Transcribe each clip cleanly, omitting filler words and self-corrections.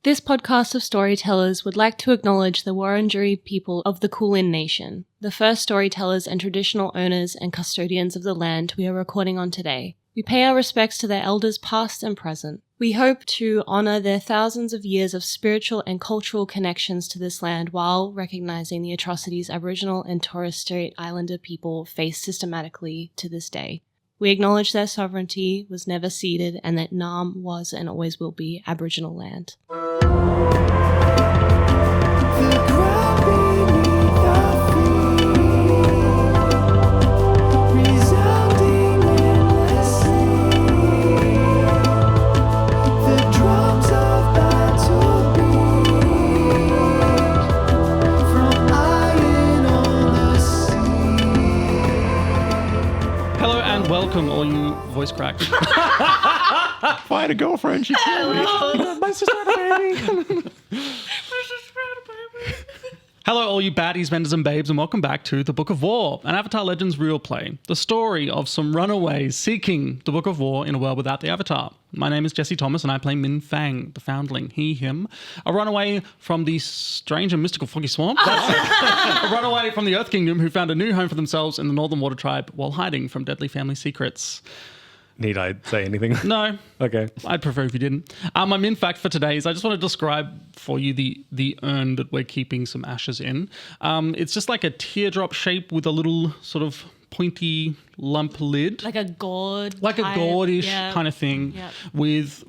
This podcast of storytellers would like to acknowledge the Wurundjeri people of the Kulin Nation, the first storytellers and traditional owners and custodians of the land we are recording on today. We pay our respects to their elders past and present. We hope to honour their thousands of years of spiritual and cultural connections to this land while recognising the atrocities Aboriginal and Torres Strait Islander people face systematically to this day. We acknowledge their sovereignty was never ceded and that Naarm was and always will be Aboriginal land. Welcome, all you voice cracks. If I had a girlfriend, she'd kill me. My sister had a baby. Hello, all you baddies, vendors, and babes, and welcome back to The Book of War, an Avatar Legends real play. The story of some runaways seeking the Book of War in a world without the Avatar. My name is Jesse Thomas, and I play Minh Fang, the Foundling, he, him, a runaway from the strange and mystical Foggy Swamp. A runaway from the Earth Kingdom who found a new home for themselves in the Northern Water Tribe while hiding from deadly family secrets. Need I say anything? No. Okay. I'd prefer if you didn't. My min fact for today is I just want to describe for you the urn that we're keeping some ashes in. It's just like a teardrop shape with a little sort of pointy lump lid. Like a gourd. Like a gourd-ish kind of thing. Yep. With...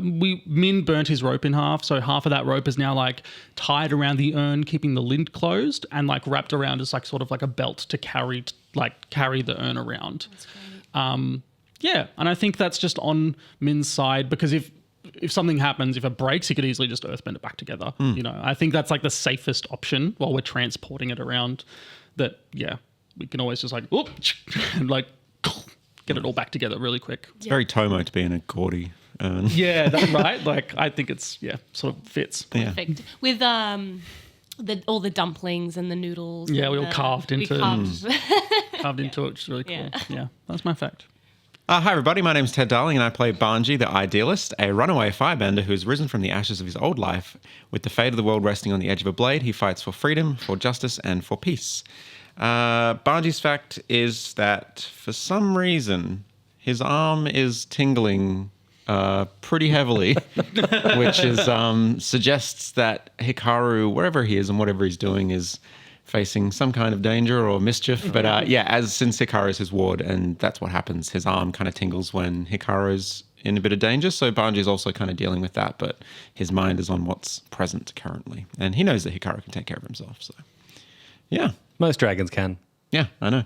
Min burnt his rope in half, so half of that rope is now like tied around the urn, keeping the lid closed, and like wrapped around as like sort of like a belt to carry the urn around. That's great. Yeah, and I think that's just on Min's side because if something happens, if it breaks, he could easily just earthbend it back together. You know, I think that's like the safest option while we're transporting it around. That we can always just like whoop and like get it all back together really quick. It's very Tomo to be in a gaudy urn. Yeah, that's right. Like I think it's sort of fits. Perfect. With all the dumplings and the noodles. Yeah, we all carved into it, Yeah. which is really cool. Yeah, that's my fact. Hi, everybody. My name is Ted Darling, and I play Banji, the Idealist, a runaway firebender who has risen from the ashes of his old life. With the fate of the world resting on the edge of a blade, he fights for freedom, for justice, and for peace. Banji's fact is that, for some reason, his arm is tingling pretty heavily, which suggests that Hikaru, wherever he is and whatever he's doing, is facing some kind of danger or mischief. But since Hikaru is his ward, and that's what happens, his arm kind of tingles when Hikaru's in a bit of danger. So Banji's also kind of dealing with that, but his mind is on what's present currently. And he knows that Hikaru can take care of himself. So, yeah. Most dragons can. Yeah, I know.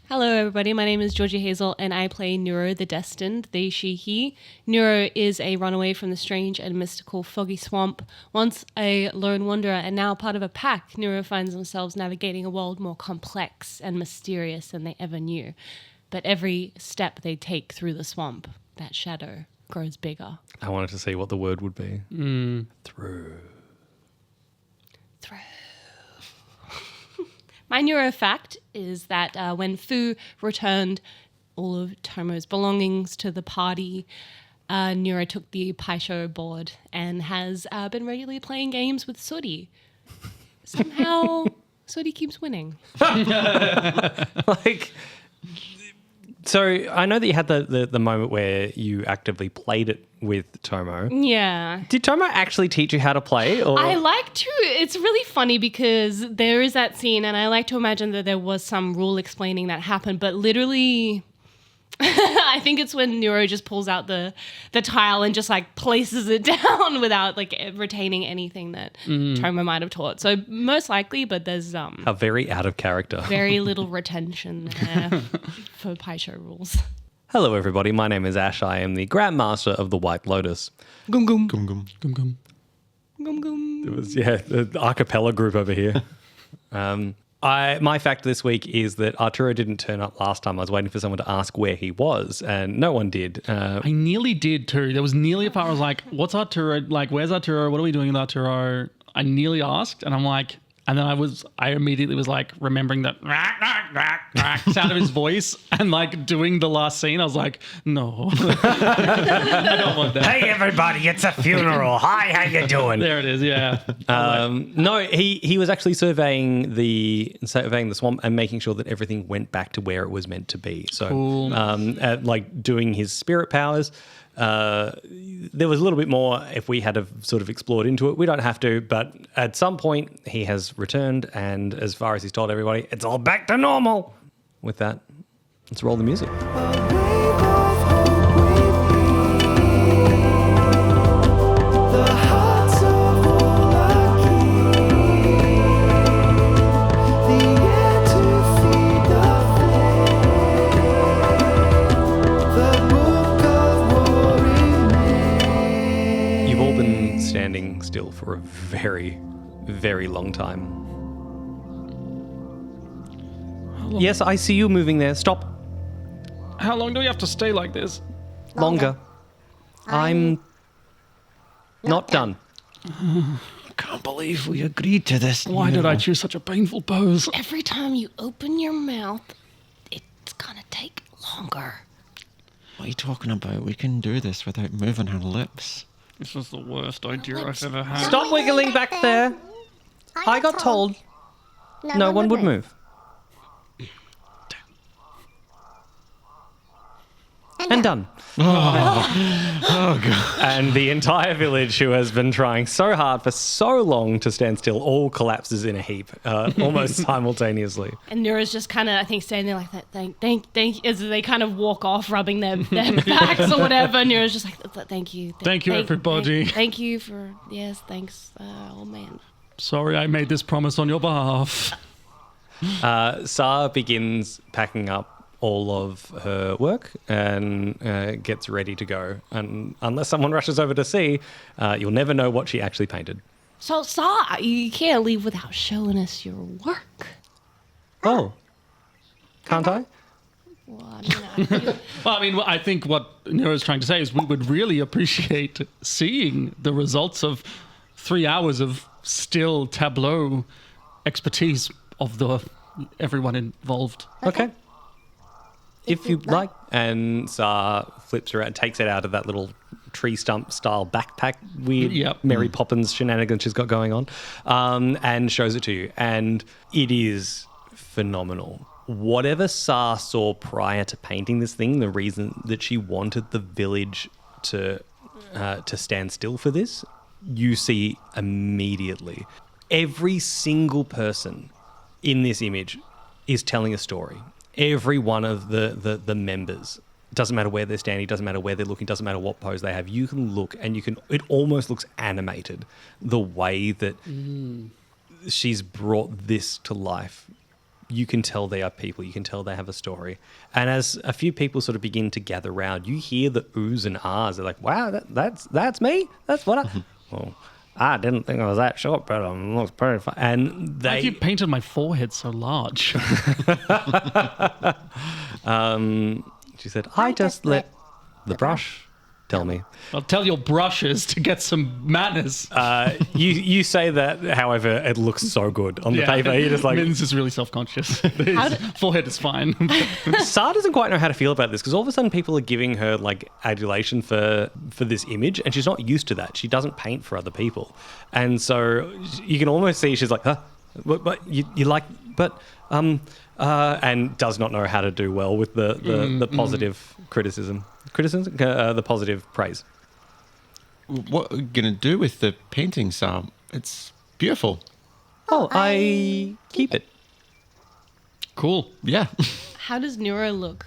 Hello, everybody. My name is Georgie Hazel, and I play Nuro, the Destined, they, she, he. Nuro is a runaway from the strange and mystical Foggy Swamp. Once a lone wanderer and now part of a pack, Nuro finds themselves navigating a world more complex and mysterious than they ever knew. But every step they take through the swamp, that shadow grows bigger. I wanted to see what the word would be. Through. My Nuro fact is that when Fu returned all of Tomo's belongings to the party, Nuro took the Paisho board and has been regularly playing games with Suri. Somehow, Suri keeps winning. So I know that you had the moment where you actively played it with Tomo. Yeah. Did Tomo actually teach you how to play? Or? I like to. It's really funny because there is that scene, and I like to imagine that there was some rule explaining that happened, but literally... I think it's when Nuro just pulls out the tile and just like places it down without like retaining anything that Tomo might have taught. So most likely, but there's a very out of character. Very little retention there for Paisho rules. Hello, everybody. My name is Ash. I am the Grandmaster of the White Lotus. Gum gum Gum gum. Gum gum. gum gum. It was the a cappella group over here. My fact this week is that Arturo didn't turn up last time. I was waiting for someone to ask where he was, and no one did. I nearly did too. There was nearly a part where I was like, what's Arturo? Like, where's Arturo? What are we doing with Arturo? I nearly asked, and I'm like, And then I immediately was like remembering that sound of his voice and like doing the last scene. I was like, no, I don't want that. Hey everybody, it's a funeral. Hi, how you doing? There it is. Yeah. No, he was actually surveying the swamp and making sure that everything went back to where it was meant to be. So, Cool. like doing his spirit powers. There was a little bit more if we had have sort of explored into it. We don't have to, but at some point he has returned, and as far as he's told everybody, it's all back to normal. With that, let's roll the music. Standing still for a very, very long time. Yes, I see you moving there. Stop. How long do we have to stay like this? Longer. I'm not done. I can't believe we agreed to this. Why did I choose such a painful pose? Every time you open your mouth, it's gonna take longer. What are you talking about? We can do this without moving our lips. This was the worst idea I've ever had. Stop wiggling back there. I got told no one would move. And done. Oh, God. And the entire village, who has been trying so hard for so long to stand still, all collapses in a heap, almost simultaneously. And Nuro's just kind of, I think, standing there like that. Thank, as they kind of walk off, rubbing their backs or whatever. And Nuro's just like, thank you. Thank you, everybody. Thank you for, yes, thanks. Oh, man. Sorry I made this promise on your behalf. Sa begins packing up all of her work and gets ready to go. And unless someone rushes over to see, you'll never know what she actually painted. So, Sa, you can't leave without showing us your work. Oh. Can't I? Well, I mean, I think what Nero's trying to say is we would really appreciate seeing the results of 3 hours of still tableau expertise of everyone involved. Okay. If you'd like. And Sa flips around, takes it out of that little tree stump style backpack, weird Mary Poppins shenanigans she's got going on, and shows it to you. And it is phenomenal. Whatever Sa saw prior to painting this thing, the reason that she wanted the village to stand still for this, you see immediately. Every single person in this image is telling a story. Every one of the members, doesn't matter where they're standing, doesn't matter where they're looking, doesn't matter what pose they have, you can look and it almost looks animated, the way that she's brought this to life. You can tell they are people, you can tell they have a story. And as a few people sort of begin to gather around, you hear the oohs and ahs. They're like, wow, that's me? That's what I... Well, I didn't think I was that short, but it looks pretty fun. And Why have you painted my forehead so large? She said, I just let the brush tell me. I'll tell your brushes to get some manners. You say that, however, it looks so good on the paper. You're just like... Min's is really self-conscious. His forehead is fine. Sa doesn't quite know how to feel about this because all of a sudden people are giving her like adulation for this image, and she's not used to that. She doesn't paint for other people. And so you can almost see she's like, huh? But you like... But... and does not know how to do well with the positive criticism. The positive praise. What are you going to do with the painting, Sam? It's beautiful. Oh, I keep it. Cool. Yeah. how does Nuro look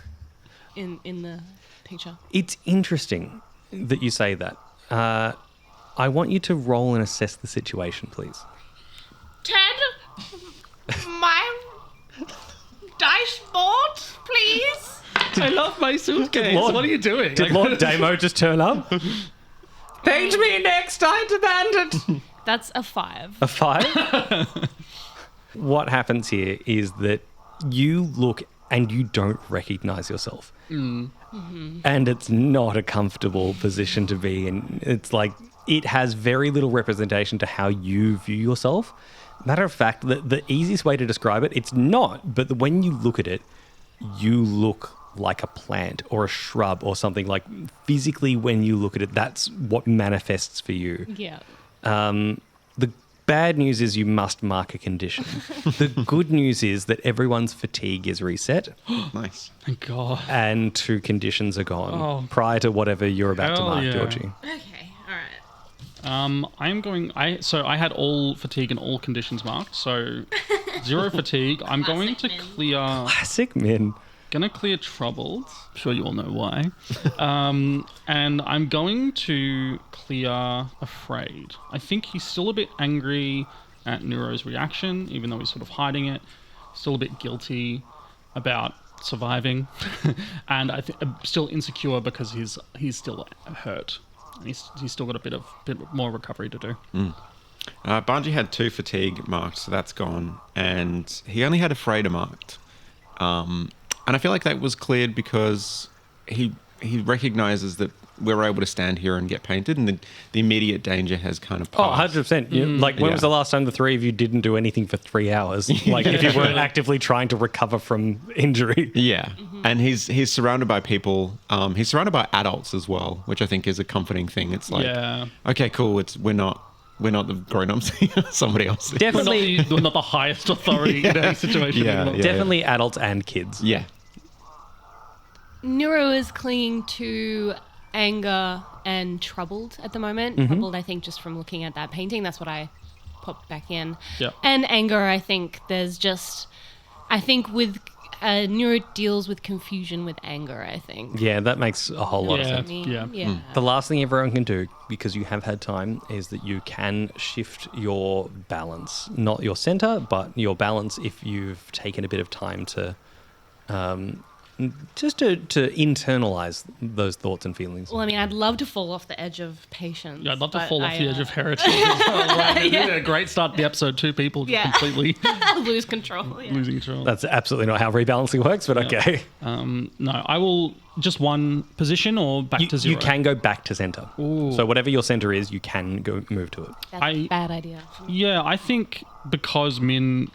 in the picture? It's interesting that you say that. I want you to roll and assess the situation, please. Ted, my dice board, please. I love my suitcase. Lord- What are you doing? Did Lord Damo just turn up? Paint me next, Idabandit! That's a 5. A 5? What happens here is that you look and you don't recognize yourself. Mm-hmm. And it's not a comfortable position to be in. It's like it has very little representation to how you view yourself. Matter of fact, the easiest way to describe it, it's not, but when you look at it, you look like a plant or a shrub or something. Like physically when you look at it, that's what manifests for you. Yeah. The bad news is you must mark a condition. The good news is that everyone's fatigue is reset. Nice. Thank God. And 2 conditions are gone prior to whatever you're about to mark, Georgie. Okay. All right. I had all fatigue and all conditions marked, so 0 fatigue. I'm going to clear. Classic Min. Gonna clear troubled. I'm sure you all know why. And I'm going to clear afraid. I think he's still a bit angry at Nuro's reaction, even though he's sort of hiding it. Still a bit guilty about surviving, and I think still insecure because he's still hurt. And he's still got a bit more recovery to do. Banji had 2 fatigue marked, so that's gone, and he only had afraid marked. And I feel like that was cleared because he recognizes that we're able to stand here and get painted, and the immediate danger has kind of passed. 100%. Like, when was the last time the 3 of you didn't do anything for 3 hours? Like, if you weren't actively trying to recover from injury. Yeah. And he's surrounded by people. He's surrounded by adults as well, which I think is a comforting thing. It's like, okay, cool. We're not the grown-ups. Somebody else. Definitely. We're not the highest authority in any situation. Definitely adults and kids. Yeah. Nuro is clinging to anger and troubled at the moment. Troubled, I think, just from looking at that painting. That's what I popped back in. Yeah. And anger, I think with Nuro deals with confusion with anger, I think. Yeah, that makes a whole lot of sense. Yeah. The last thing everyone can do, because you have had time, is that you can shift your balance. Not your center, but your balance if you've taken a bit of time to just to internalize those thoughts and feelings. Well, I mean, I'd love to fall off the edge of patience. Yeah, I'd love to fall off the edge of heritage as well. Right? Yeah, great start to the episode. 2 people just completely lose control. losing control. That's absolutely not how rebalancing works, but okay. No, I will just 1 position or back to 0. You can go back to center. Ooh. So whatever your center is, you can go move to it. That's a bad idea. Yeah, I think because Min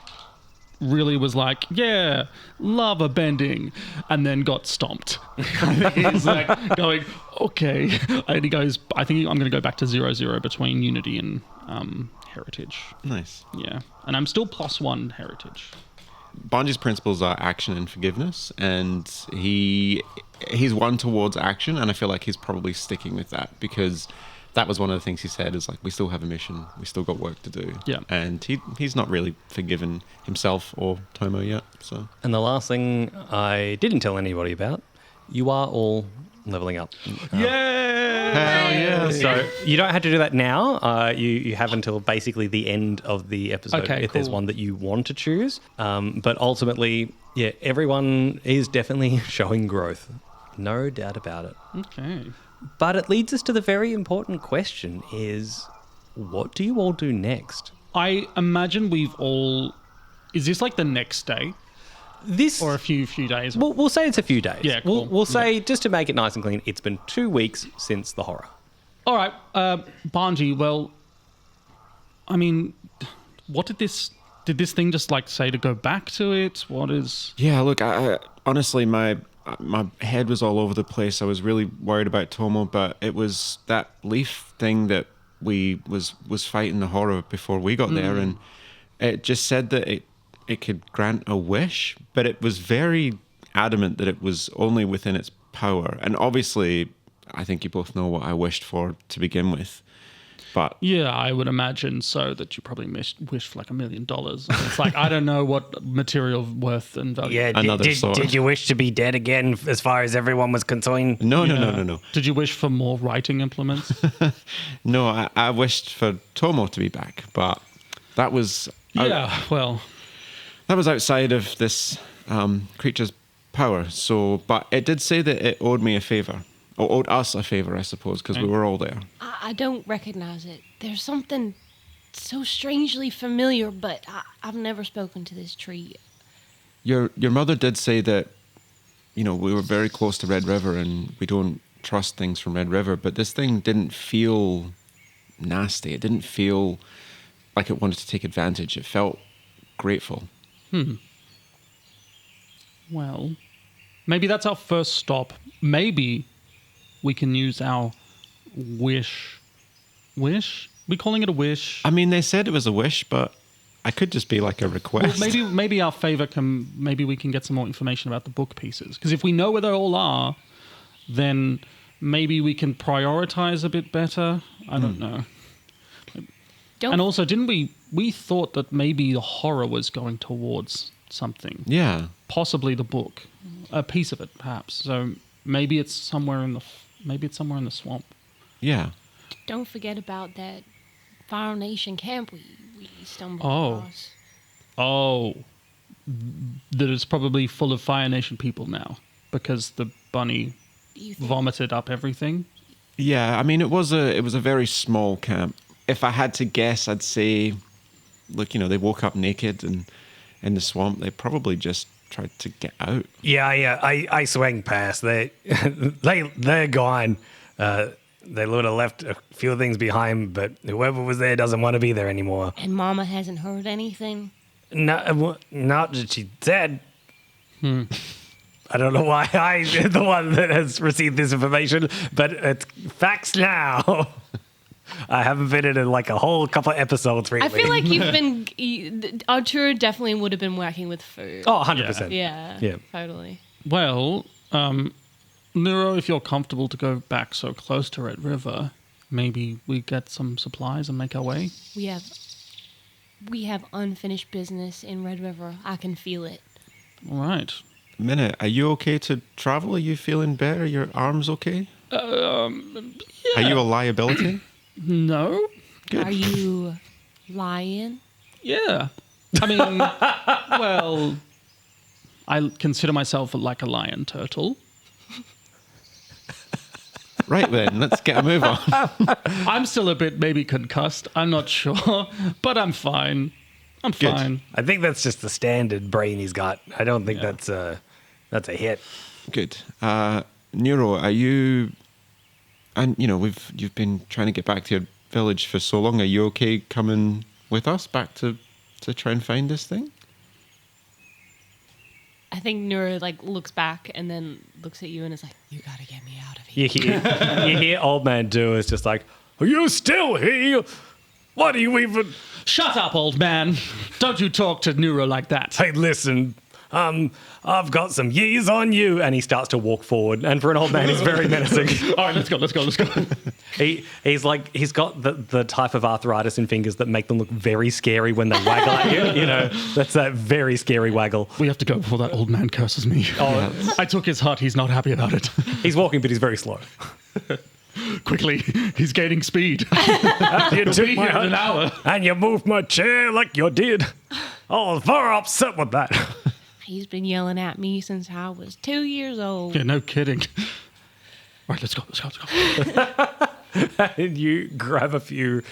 really was like, lava bending, and then got stomped. He's like going, okay. And he goes, I think I'm going to go back to 0-0 between Unity and Heritage. Nice. Yeah. And I'm still +1 Heritage. Banji's principles are action and forgiveness, and he's one towards action, and I feel like he's probably sticking with that because that was one of the things he said is like, we still have a mission, we still got work to do. Yeah. And he's not really forgiven himself or Tomo yet. So. And the last thing I didn't tell anybody about, you are all leveling up. Yay! Hell yeah. So you don't have to do that now. You have until basically the end of the episode if there's one that you want to choose. But ultimately, everyone is definitely showing growth. No doubt about it. Okay. But it leads us to the very important question is, what do you all do next? I imagine is this like the next day? Or a few days? We'll say it's a few days. Yeah, cool. We'll say, just to make it nice and clean, it's been 2 weeks since the horror. All right. Banji, well, I mean, what did this thing just like say to go back to it? What is... Yeah, look, I honestly, my head was all over the place. I was really worried about Tomo, but it was that leaf thing that we was fighting the horror before we got there, and it just said that it could grant a wish, but it was very adamant that it was only within its power. And obviously, I think you both know what I wished for to begin with. But yeah, I would imagine so, that you probably wished for like $1 million. It's like, I don't know what material worth and value. Yeah, did you wish to be dead again as far as everyone was concerned? No. Did you wish for more writing implements? No, I wished for Tomo to be back, but that was... That was outside of this creature's power. So, but it did say that it owed me a favor. Or owed us a favor, I suppose, because we were all there. I don't recognize it. There's something so strangely familiar, but I've never spoken to this tree. Your mother did say that, we were very close to Red River and we don't trust things from Red River, but this thing didn't feel nasty. It didn't feel like it wanted to take advantage. It felt grateful. Well, maybe that's our first stop. Maybe we can use our wish. Wish? We calling it a wish? I mean, they said it was a wish, but I could just be like a request. Well, maybe our favor can. Maybe we can get some more information about the book pieces. Because if we know where they all are, then maybe we can prioritize a bit better. I don't know. And also, didn't we thought that maybe the horror was going towards something. Yeah. Possibly the book, a piece of it, perhaps. So maybe it's somewhere in the swamp. Yeah. Don't forget about that Fire Nation camp we stumbled across. Oh, that is probably full of Fire Nation people now because the bunny vomited up everything. Yeah, I mean, it was a very small camp. If I had to guess, I'd say, look, they woke up naked and in the swamp. They probably just tried to get out. Yeah, I swang past. They're gone. They would have left a few things behind, but whoever was there doesn't want to be there anymore. And Mama hasn't heard anything? No, not that she said. I don't know why I'm the one that has received this information, but it's facts now. I haven't been in like a whole couple of episodes really. I feel like you've been... Arturo definitely would have been working with food. Oh, 100%. Yeah, totally. Well, Nuro, if you're comfortable to go back so close to Red River, maybe we get some supplies and make our way. We have unfinished business in Red River. I can feel it. All right. Minute, are you okay to travel? Are you feeling better? Your arms okay? Yeah. Are you a liability? No. Good. Are you lying? Yeah. I mean, well, I consider myself like a lion turtle. Right then, let's get a move on. I'm still a bit maybe concussed. I'm not sure, but I'm fine. I'm Good. fine. I think that's just the standard brain he's got. I don't think that's a hit. Good. Nuro, are you... And, you've been trying to get back to your village for so long. Are you okay coming with us back to try and find this thing? I think Nuro looks back and then looks at you and is like, "You gotta get me out of here." You hear Old Man Do is just like, "Are you still here? What are you even..." Shut up, old man. Don't you talk to Nuro like that. Hey, listen, I've got some years on you. And he starts to walk forward. And for an old man, he's very menacing. All right, let's go. He's got the type of arthritis in fingers that make them look very scary when they waggle at you. That's that very scary waggle. We have to go before that old man curses me. Oh, I took his hut. He's not happy about it. he's walking, but he's very slow. Quickly, he's gaining speed. You took be my here in hut an hour. and you moved my chair like you did. I was very upset with that. He's been yelling at me since I was 2 years old. Yeah, no kidding. All right, let's go. And you grab a few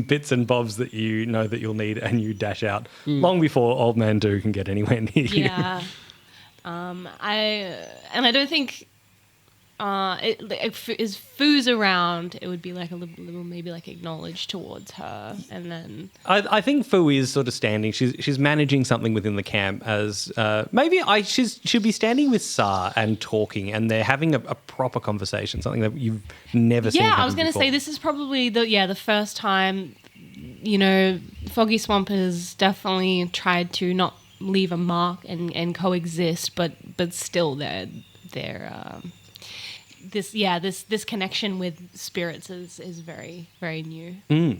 bits and bobs that you know that you'll need and you dash out long before Old Man Do can get anywhere near you. Yeah. I don't think is Foo's around, it would be like a little maybe like acknowledged towards her, and then I think Fu is sort of standing. She's managing something within the camp as she'll be standing with Sa and talking, and they're having a proper conversation, something that you've never seen. Yeah, I was going to say this is probably the first time. Foggy Swamp has definitely tried to not leave a mark and coexist, but still they're this connection with spirits is very, very new.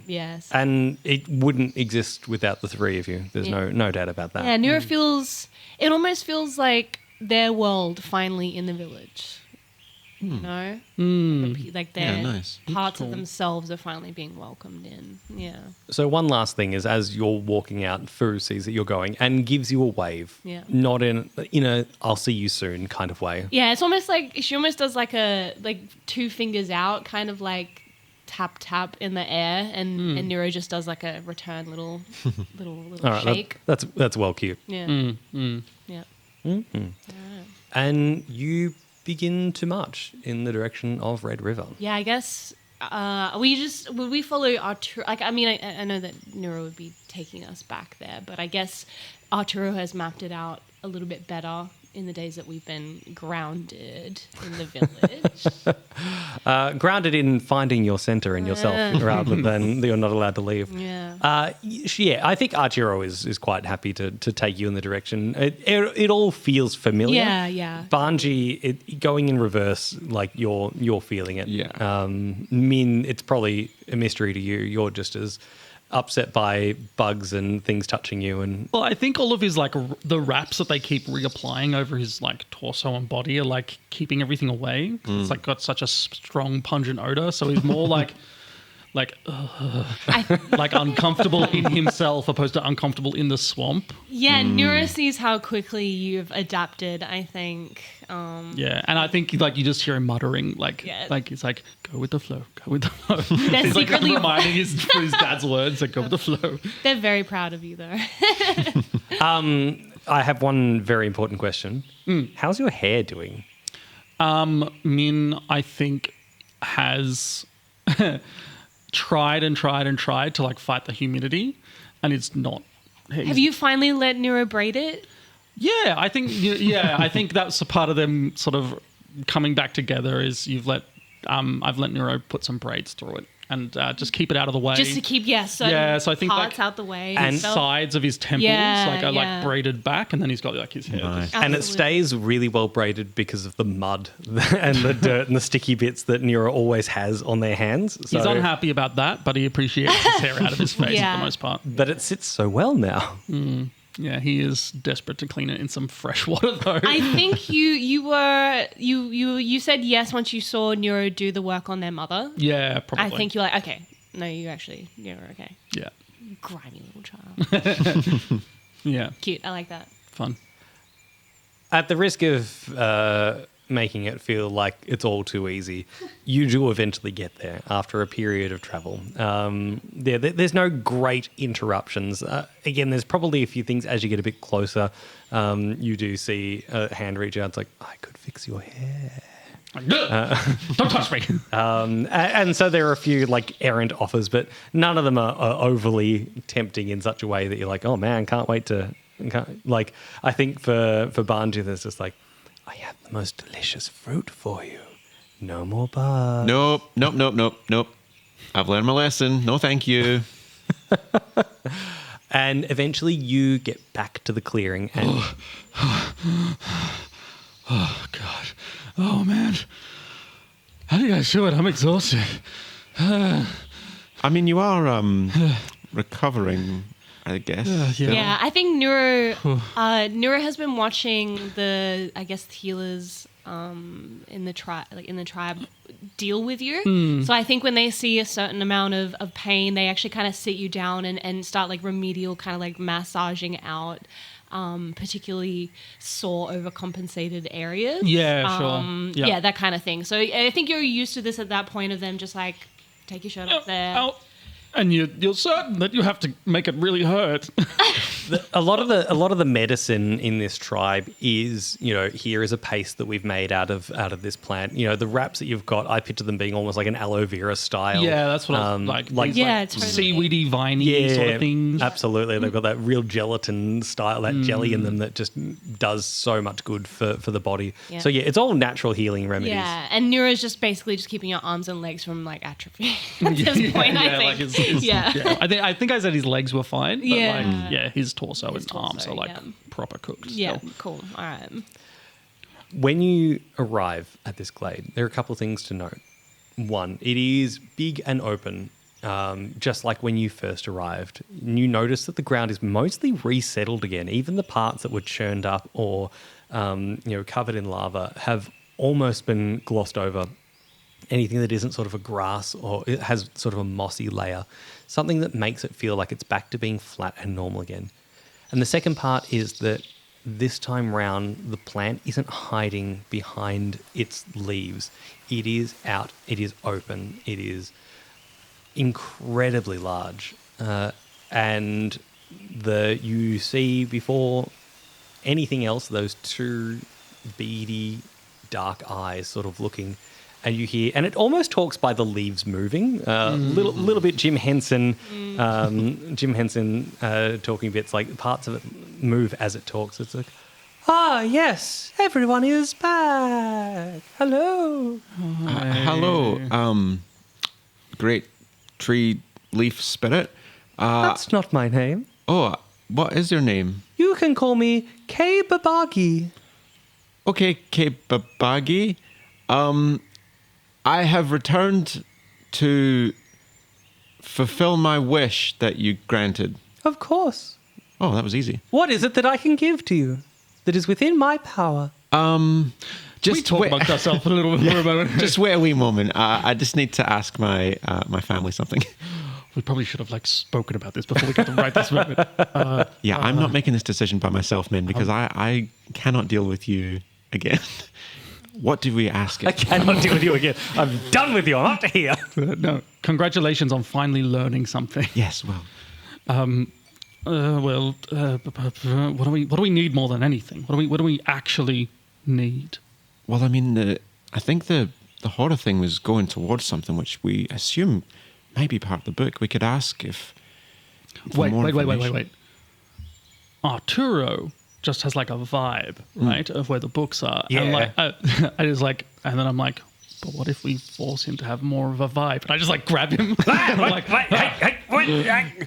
Yes. And it wouldn't exist without the three of you. There's no doubt about that. Yeah, Nuro it almost feels like their world finally in the village. Like their nice. parts of themselves are finally being welcomed in. Yeah. So one last thing is, as you're walking out, Fu sees that you're going and gives you a wave. Yeah. Not in I'll see you soon kind of way. Yeah, it's almost like she almost does like two fingers out, kind of like tap tap in the air, and Nuro just does like a return little All right, shake. that's well cute. Yeah. Yeah. And you begin to march in the direction of Red River. Yeah, I guess would we follow Arturo? Like, I mean, I know that Nuro would be taking us back there, but I guess Arturo has mapped it out a little bit better in the days that we've been grounded in the village. Grounded in finding your center in yourself rather than you're not allowed to leave. Yeah. I think Arturo is quite happy to take you in the direction. It all feels familiar. Yeah. Banji, going in reverse, like you're feeling it. Yeah. Min, it's probably a mystery to you. You're just as upset by bugs and things touching you. And Well, I think all of his, like, the wraps that they keep reapplying over his, like, torso and body are, like, keeping everything away. It's, like, got such a strong, pungent odor. So he's more like uncomfortable in himself opposed to uncomfortable in the swamp. Yeah, Nuro sees how quickly you've adapted, I think. Yeah, and I think, like, you just hear him muttering, like, Yeah. like it's like, go with the flow, go with the flow. They're He's like secretly- reminding his dad's words, like, go with the flow. They're very proud of you, though. I have one very important question. How's your hair doing? Min, I think, has tried to, like, fight the humidity, and it's not. Have you finally let Nuro braid it? Yeah, I think. Yeah, I think that's a part of them sort of coming back together. Is I've let Nuro put some braids through it and just keep it out of the way. Just to keep, so I think, parts like, out the way. and So- sides of his temples are like braided back, and then he's got, like, his hair. Nice. just- And it Absolutely. stays really well braided because of the mud and the dirt and the sticky bits that Nuro always has on their hands. So, He's unhappy about that, but he appreciates his hair out of his face for Yeah. the most part. but it sits so well now. Yeah, he is desperate to clean it in some fresh water, though. I think you said yes once you saw Nuro do the work on their mother. Yeah, probably. I think you're like, okay. No, you're okay. Yeah, Grimy little child. yeah, Cute. I like that. fun. At the risk of making it feel like it's all too easy, you do eventually get there after a period of travel. There's no great interruptions. Again, there's probably a few things as you get a bit closer. You do see a hand reach out. It's like, I could fix your hair. Don't touch me. And so there are a few, like, errant offers, but none of them are overly tempting in such a way that you're like, oh man, can't wait to. Like, I think for Banji, there's just like, I have the most delicious fruit for you. No more bugs. Nope. I've learned my lesson. No, thank you. And eventually you get back to the clearing and Oh God. Oh man. How do you guys do it? I'm exhausted. I mean, you are recovering, I guess. Yeah. Yeah, I think Nuro has been watching the, I guess, the healers in the tribe deal with you. So I think when they see a certain amount of pain, they actually kind of sit you down and start, like, remedial kind of, like, massaging out particularly sore, overcompensated areas. Yeah, sure. Yeah, that kind of thing. So I think you're used to this at that point of them just, like, take your shirt off there. Ow. And you're certain that you have to make it really hurt. a lot of the medicine in this tribe is, here is a paste that we've made out of this plant. The wraps that you've got, I picture them being almost like an aloe vera style. Yeah, that's what I like. These, Yeah, like, totally. seaweedy, viney sort of things. Absolutely. They've got that real gelatin style, that jelly in them that just does so much good for the body. Yeah. So it's all natural healing remedies. Yeah, and Neuro's just basically just keeping your arms and legs from, like, atrophy at this point, I think. Like Yeah. I think I said his legs were fine. But Yeah. his torso His and arms torso, are, like, yeah. proper cooked. Yeah, still. cool. All right. When you arrive at this glade, there are a couple of things to note. One, it is big and open, just like when you first arrived. You notice that the ground is mostly resettled again. Even the parts that were churned up or covered in lava have almost been glossed over. Anything that isn't sort of a grass or it has sort of a mossy layer, something that makes it feel like it's back to being flat and normal again. And the second part is that this time round, the plant isn't hiding behind its leaves. It is out, it is open, it is incredibly large. And you see before anything else, those two beady, dark eyes sort of looking and you hear, and it almost talks by the leaves moving. Little bit Jim Henson talking bits, like parts of it move as it talks. It's like, ah, yes, everyone is back. Hello. Hello, great tree leaf spirit. That's not my name. Oh, what is your name? You can call me K Babagi. Okay, Kebabagi. I have returned to fulfill my wish that you granted. Of course. Oh, that was easy. What is it that I can give to you that is within my power? Just we talk amongst ourselves a little bit for a moment. Just wait a wee moment. I just need to ask my my family something. We probably should have spoken about this before we got to right this moment. I'm not making this decision by myself, Min, because I cannot deal with you again. What do we ask it? I cannot deal with you again. I'm done with you. I'm up to here. No, congratulations on finally learning something. Yes, well. What do we need more than anything? What do we actually need? Well, I mean, I think the horror thing was going towards something which we assume might be part of the book. We could ask if. Wait. Arturo just has like a vibe, right, of where the books are. Yeah. And I just and then I'm like, but what if we force him to have more of a vibe? And I just grab him. I'm like,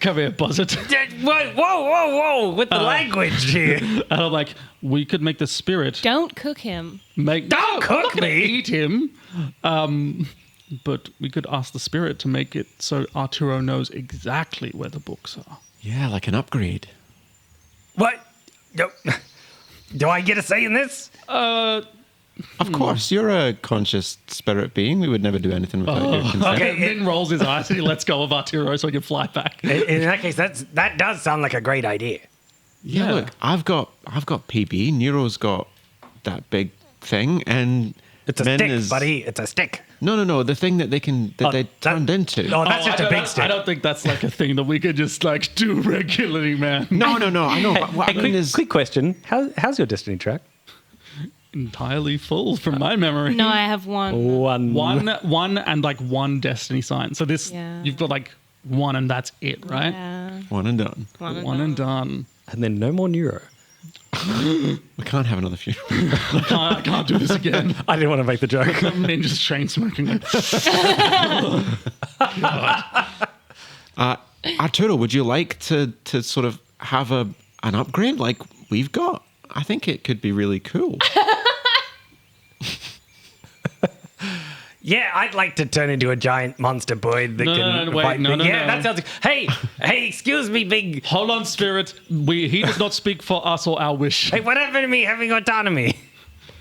come here, buzzard. Whoa, with the language here. And I'm like, we could make the spirit. Don't cook him. Don't cook me. Eat him. But we could ask the spirit to make it so Arturo knows exactly where the books are. Yeah, like an upgrade. What? Do I get a say in this? Of course, you're a conscious spirit being. We would never do anything without your consent. Okay, Min rolls his eyes and he lets go of Arturo so he can fly back. In that case, that does sound like a great idea. Yeah, look, I've got PB. Nuro's got that big thing, and it's a stick, buddy. It's a stick. No. The thing that they turned into. No, that's just a big stick. I don't think that's a thing that we could just do regularly, man. No. I know. What I mean is, quick question: How's your destiny track? Entirely full from my memory. No, I have one. One and one destiny sign. So this you've got one and that's it, right? Yeah. One and done. One and done. And then no more Nuro. We can't have another funeral. I can't do this again. I didn't want to make the joke. Ninja's chain smoking. Arturo, would you like to sort of have an upgrade like we've got? I think it could be really cool. Yeah, I'd like to turn into a giant monster boy that can fight me. That sounds. Hey, excuse me, big. Hold on, spirit. He does not speak for us or our wish. Hey, what happened to me having autonomy?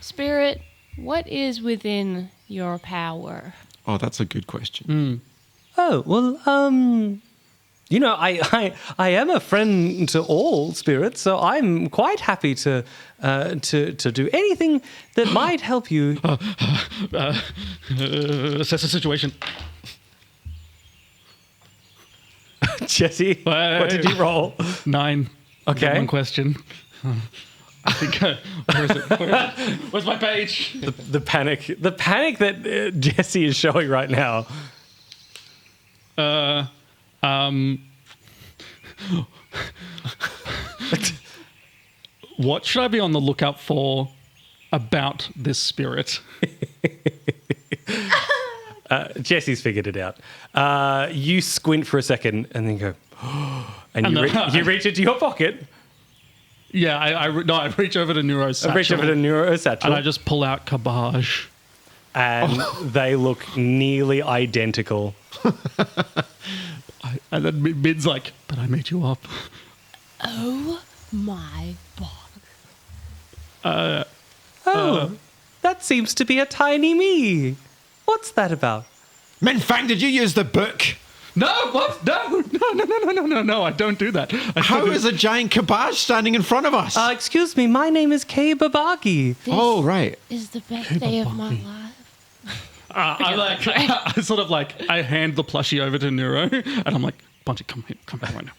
Spirit, what is within your power? Oh, that's a good question. Oh well, I am a friend to all spirits, so I'm quite happy to do anything that might help you. Assess the situation. Jesse, what did you roll? 9. Okay. One question. I think. Where is it? Where's my page? The panic that Jesse is showing right now. What should I be on the lookout for about this spirit? Jesse's figured it out. You squint for a second and then go, and you reach into your pocket. Yeah, I reach over to Nuro's satchel. I reach over to Nuro's satchel. And I just pull out Kabaj. And they look nearly identical. And then Mid's like, but I made you up. Oh my god. That seems to be a tiny me. What's that about? Minh Fang, did you use the book? No, what? No, I don't do that. How is a giant Kabaj standing in front of us? Excuse me, my name is K Babagi. Oh, right. Is the best day of my life. I hand the plushie over to Nuro, and I'm like, Banji, come here right now.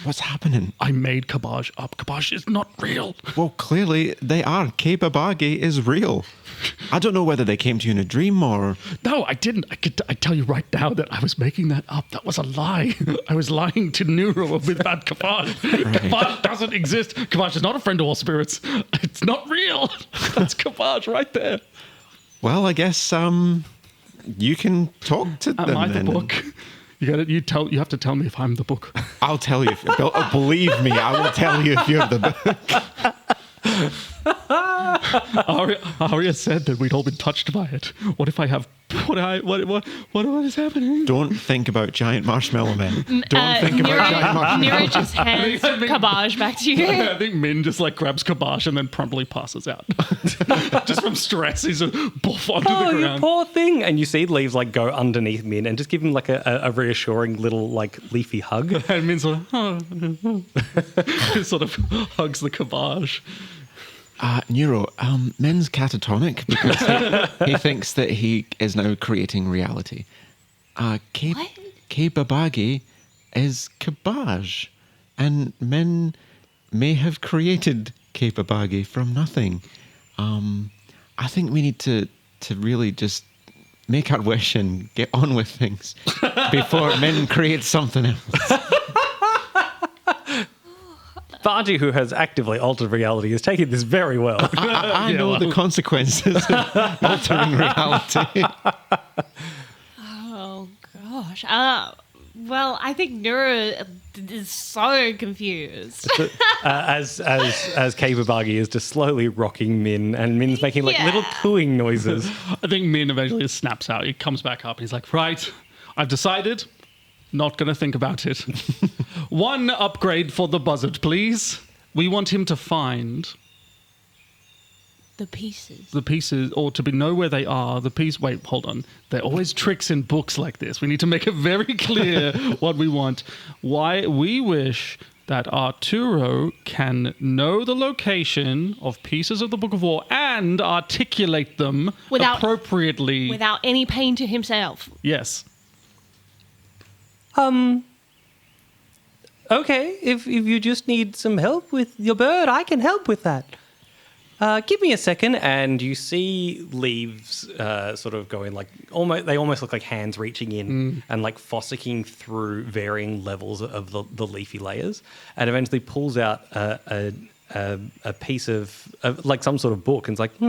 What's happening? I made Kabaj up. Kabaj is not real. Well, clearly they are. Kebabagi is real. I don't know whether they came to you in a dream or... No, I didn't. I tell you right now that I was making that up. That was a lie. I was lying to Nuro about Kabaj. Kabaj doesn't exist. Kabaj is not a friend of all spirits. It's not real. That's Kabaj right there. Well, I guess you can talk to them. Am I then. the book? You have to tell me if I'm the book. I'll tell you. Believe me, I will tell you if you're the book. Arya said that we'd all been touched by it. What if I have? What is happening? Don't think about giant marshmallow men. Don't think about giant marshmallow. Nuro just hands Kabaj back to you. I think Min just like grabs Kabaj and then promptly passes out. Just from stress, he's a boof onto the ground. You poor thing. And you see leaves like go underneath Min and just give him like a reassuring little like leafy hug. And Min's like, he sort of hugs the Kabaj. Nuro, Min's catatonic because he thinks that he is now creating reality. Kebabagi is Kabaj, and Min may have created Kebabagi from nothing. I think we need to really just make our wish and get on with things before Min creates something else. Banji, who has actively altered reality, is taking this very well. I know the consequences of altering reality. Oh, gosh. Well, I think Nuro is so confused. As Kebabagi is just slowly rocking Min, and Min's making like little cooing noises. I think Min eventually snaps out. He comes back up and he's like, right, I've decided. Not going to think about it. One upgrade for the buzzard, please. We want him to find... The pieces. The pieces, or to know where they are. Wait, hold on. There are always tricks in books like this. We need to make it very clear what we want. Why we wish that Arturo can know the location of pieces of the Book of War and articulate them appropriately. Without any pain to himself. Yes. Okay, if you just need some help with your bird, I can help with that. Give me a second, and you see leaves sort of going like they almost look like hands reaching in and like fossicking through varying levels of the leafy layers, and eventually pulls out a piece of like some sort of book, and it's like,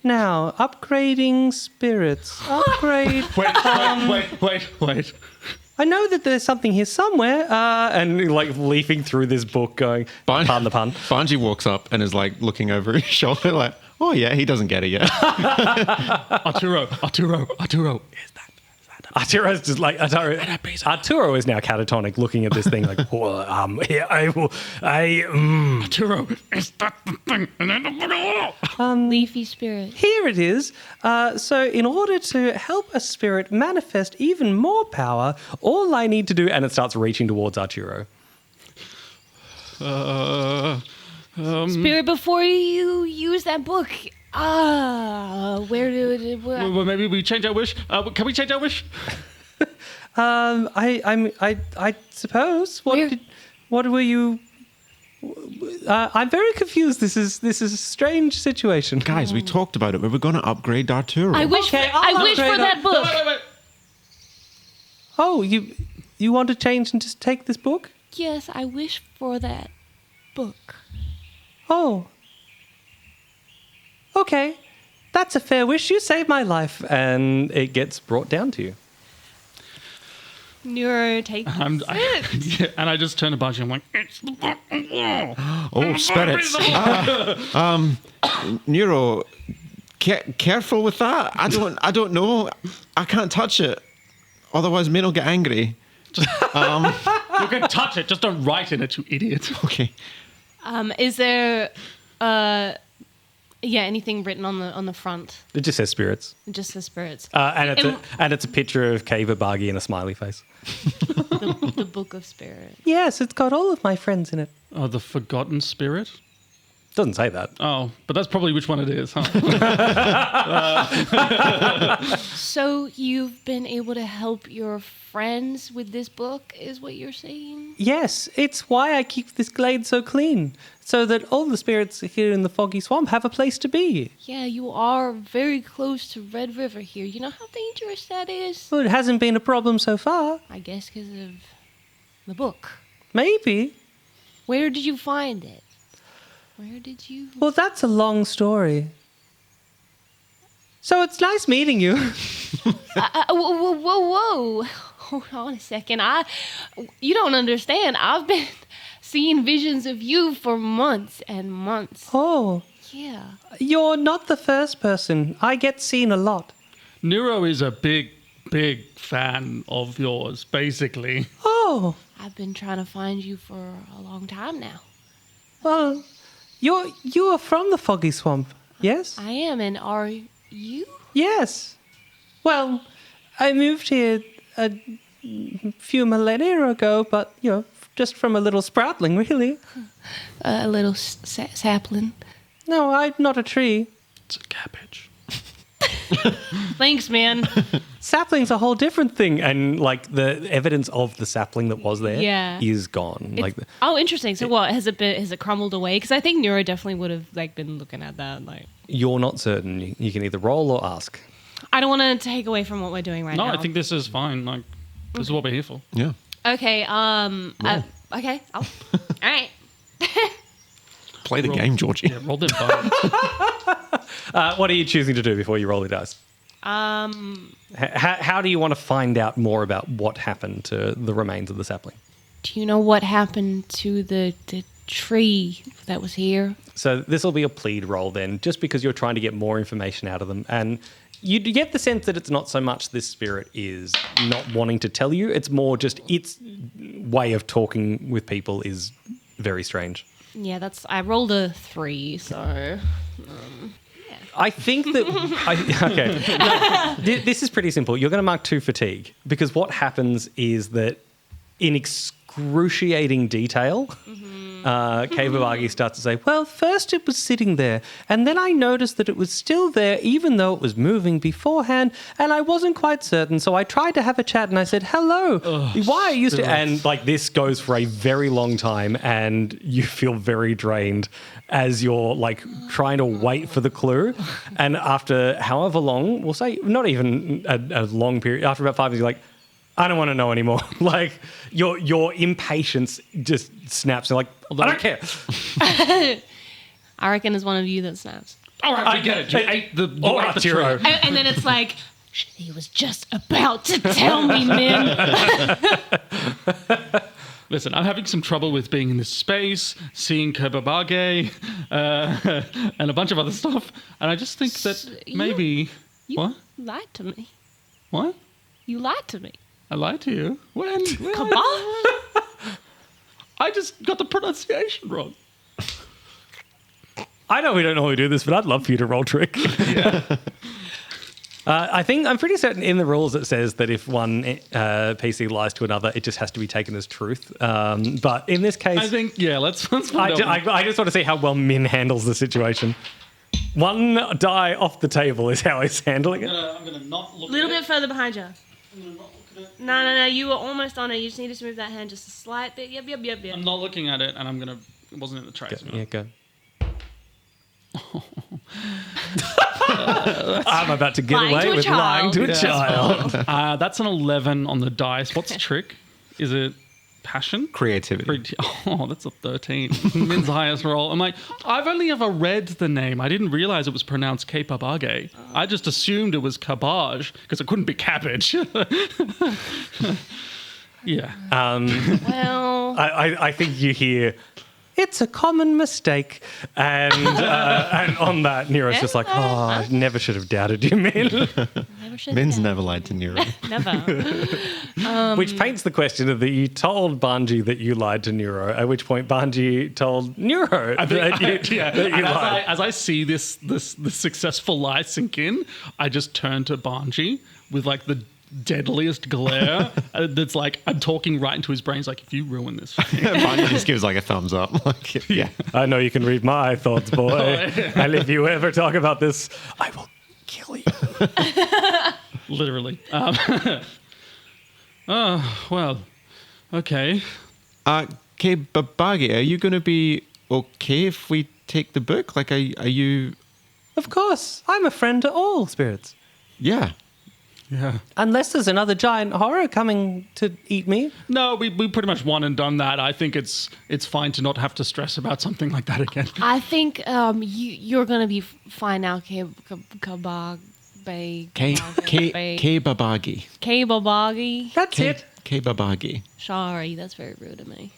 now upgrading spirits, upgrade. Wait. I know that there's something here somewhere, and like leafing through this book going, pardon the pun. Banji walks up and is like looking over his shoulder like, oh yeah, he doesn't get it yet. Arturo, is that Arturo's just like, Arturo is now catatonic looking at this thing like, Arturo, is that the thing? Leafy spirit. Here it is. So in order to help a spirit manifest even more power, all I need to do, and it starts reaching towards Arturo. Spirit, before you use that book, well, maybe we change our wish. Can we change our wish? I suppose. What were you? I'm very confused. This is a strange situation. Guys, we talked about it. We were going to upgrade Arturo. I wish for that book. Wait. Oh, you want to change and just take this book? Yes, I wish for that book. Oh. Okay, that's a fair wish. You saved my life. And it gets brought down to you. Nuro, take and I just turn to Banji. I'm like, it's the Book of War. Oh, spirits. Nuro, careful with that. I don't know. I can't touch it. Otherwise, Min will get angry. You can touch it. Just don't write in it, you idiot. Okay. Is there... anything written on the front? It just says spirits. It just says spirits. And it's a picture of Kebabagi and a smiley face. the Book of Spirit. Yes, it's got all of my friends in it. Oh, the Forgotten Spirit? Doesn't say that. Oh, but that's probably which one it is, huh? So you've been able to help your friends with this book, is what you're saying? Yes, it's why I keep this glade so clean, so that all the spirits here in the foggy swamp have a place to be. Yeah, you are very close to Red River here. You know how dangerous that is? Well, it hasn't been a problem so far. I guess because of the book. Maybe. Where did you find it? Where did you... Well, that's a long story. So it's nice meeting you. Whoa. Hold on a second. You don't understand. I've been seeing visions of you for months and months. Oh, Yeah. you're not the first person. I get seen a lot. Nuro is a big fan of yours, basically. Oh, I've been trying to find you for a long time now. well, you are from the foggy swamp, yes? I am, and are you? Yes. Well, I moved here a few millennia ago, but, just from a little sproutling, really. A little sapling. No, I'm not a tree. It's a cabbage. Thanks, man. Sapling's a whole different thing, and the evidence of the sapling that was there is gone. Oh, interesting. So what, has it crumbled away? Because I think Nuro definitely would have been looking at that. You're not certain. You can either roll or ask. I don't want to take away from what we're doing right now. No, I think this is fine. This is what we're here for. Yeah. Okay. Okay. All right. Play the game, Georgie. Yeah, roll them bones. What are you choosing to do before you roll the dice? How do you want to find out more about what happened to the remains of the sapling? Do you know what happened to the tree that was here? So this will be a plead roll then, just because you're trying to get more information out of them. And you get the sense that it's not so much this spirit is not wanting to tell you, it's more just its way of talking with people is very strange. Yeah, I rolled a 3, so... I think that... this is pretty simple. You're going to mark 2 fatigue, because what happens is that in excruciating detail... Kavabagi starts to say, well, first it was sitting there, and then I noticed that it was still there even though it was moving beforehand, and I wasn't quite certain, so I tried to have a chat, and I said, hello, why are you still... And this goes for a very long time, and you feel very drained as you're trying to wait for the clue, and after however long, we'll say not even a long period, after about 5 minutes, you're like, I don't want to know anymore. Your impatience just snaps. You're like, I don't care. I reckon it's one of you that snaps. All right, I get it. You ate the tree. And then it's like, he was just about to tell me, man. Listen, I'm having some trouble with being in this space, seeing Kobabage, and a bunch of other stuff. And I just think that maybe... You What? lied to me. What? You lied to me. I lied to you? When? Come on. I just got the pronunciation wrong. I know we don't normally do this, but I'd love for you to roll trick. I'm pretty certain in the rules it says that if one PC lies to another, it just has to be taken as truth. But in this case... I think, let's find out. I just want to see how well Min handles the situation. 1 die off the table is how he's handling it. I'm going to not look A little bit further behind you. No. You were almost on it. You just need to move that hand just a slight bit. Yep. I'm not looking at it, and I'm going to... It wasn't in the trace. Go. I'm about to get away with lying to a child. That's an 11 on the dice. What's the trick? Is it passion? Creativity. Oh, that's a 13. Min's highest roll. I'm like, I've only ever read the name. I didn't realize it was pronounced Kepabage. I just assumed it was cabbage because it couldn't be cabbage. Yeah. Well... I think you hear... It's a common mistake. And on that, Nero's just like, I never should have doubted you, Min. Min's never lied to Nuro. Never. Which paints the question of that you told Banji that you lied to Nuro, at which point Banji told Nuro that you lied. As I see this successful lie sink in, I just turn to Banji with the deadliest glare. That's like, I'm talking right into his brain. He's like, if you ruin this for me. Banji just gives like a thumbs up. Like, yeah. I know you can read my thoughts, boy. And if you ever talk about this, I will kill you. Literally. Oh, well, okay. Okay, Babagi, are you going to be okay if we take the book? Like, are you... Of course. I'm a friend to all spirits. Yeah. Yeah. Unless there's another giant horror coming to eat me. No, we pretty much won and done that. I think it's fine to not have to stress about something like that again. I think you're gonna be fine now, Babagi. Babagi. That's it. Babagi. Sorry, that's very rude of me.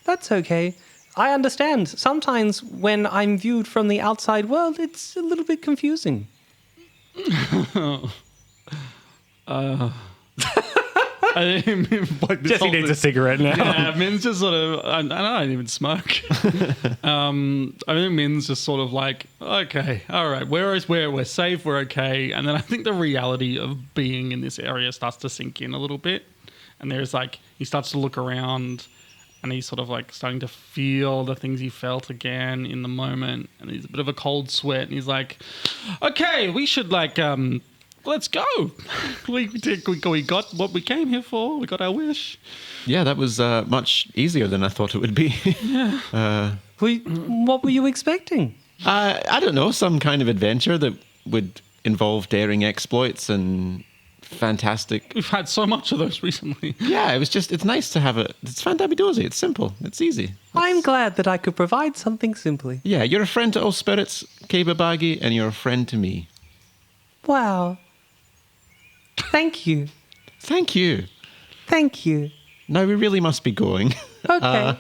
That's okay. I understand. Sometimes when I'm viewed from the outside world, it's a little bit confusing. I mean, like this Jesse needs a cigarette now. Yeah, Min's just sort of. I don't even smoke. I think Min's just sort of like, okay, all right, we're safe, we're okay, and then I think the reality of being in this area starts to sink in a little bit, and there's like he starts to look around, and he's sort of like starting to feel the things he felt again in the moment, and he's a bit of a cold sweat, and he's like, okay, we should like let's go. We got what we came here for. We got our wish. Yeah, that was much easier than I thought it would be. Yeah. What were you expecting? I don't know, some kind of adventure that would involve daring exploits and fantastic... We've had so much of those recently. Yeah, it's nice to have it's fantabby-dozy. It's simple. It's easy. I'm glad that I could provide something simply. Yeah, you're a friend to all spirits, Kebabagi, and you're a friend to me. Wow. Thank you. Thank you. Thank you. No, we really must be going. Okay.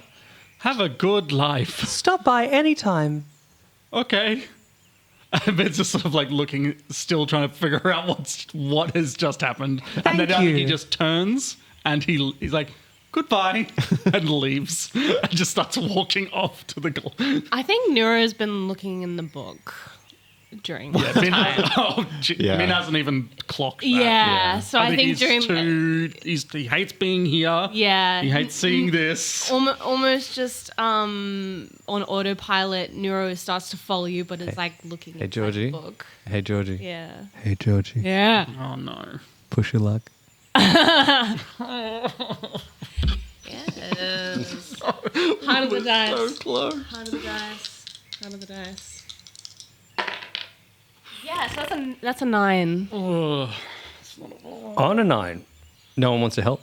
Have a good life. Stop by anytime. Okay. And Ben's just sort of like looking, still trying to figure out what has just happened. And then I think he just turns and he's like, goodbye, and leaves and just starts walking off to the goal. I think Nuro's been looking in the book during Min hasn't even clocked that. Yeah, so I think during he hates being here. Yeah, he hates seeing this. Almost just on autopilot, Nuro starts to follow you, but it's like looking at the book. Hey, Georgie. Yeah. Hey, Georgie. Yeah. Oh no. Push your luck. Yes. Heart of the dice. So close. Heart of the dice. Heart of the dice. Yeah, so that's a 9. On a 9. No one wants to help?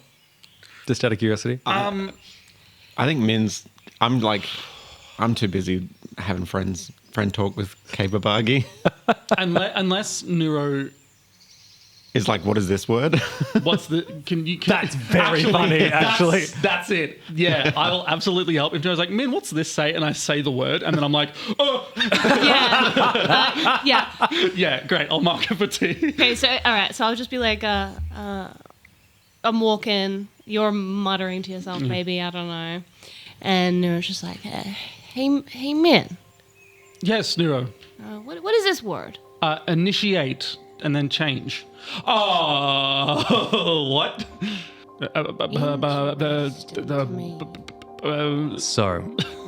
Just out of curiosity? I think I'm too busy having friend talk with Kebabagi. Unless Nuro is like, what is this word? What's the? That's very funny, actually. That's it. Yeah, I will absolutely help. If Nuro's like, Min, what's this say? And I say the word, and then I'm like, oh. Yeah. Yeah, great. I'll mark it for tea. Okay, so all right, so I'll just be like, I'm walking. You're muttering to yourself, maybe, I don't know. And Nuro's just like, hey, Min. Yes, Nuro. What is this word? Initiate and then change. Oh, what? So,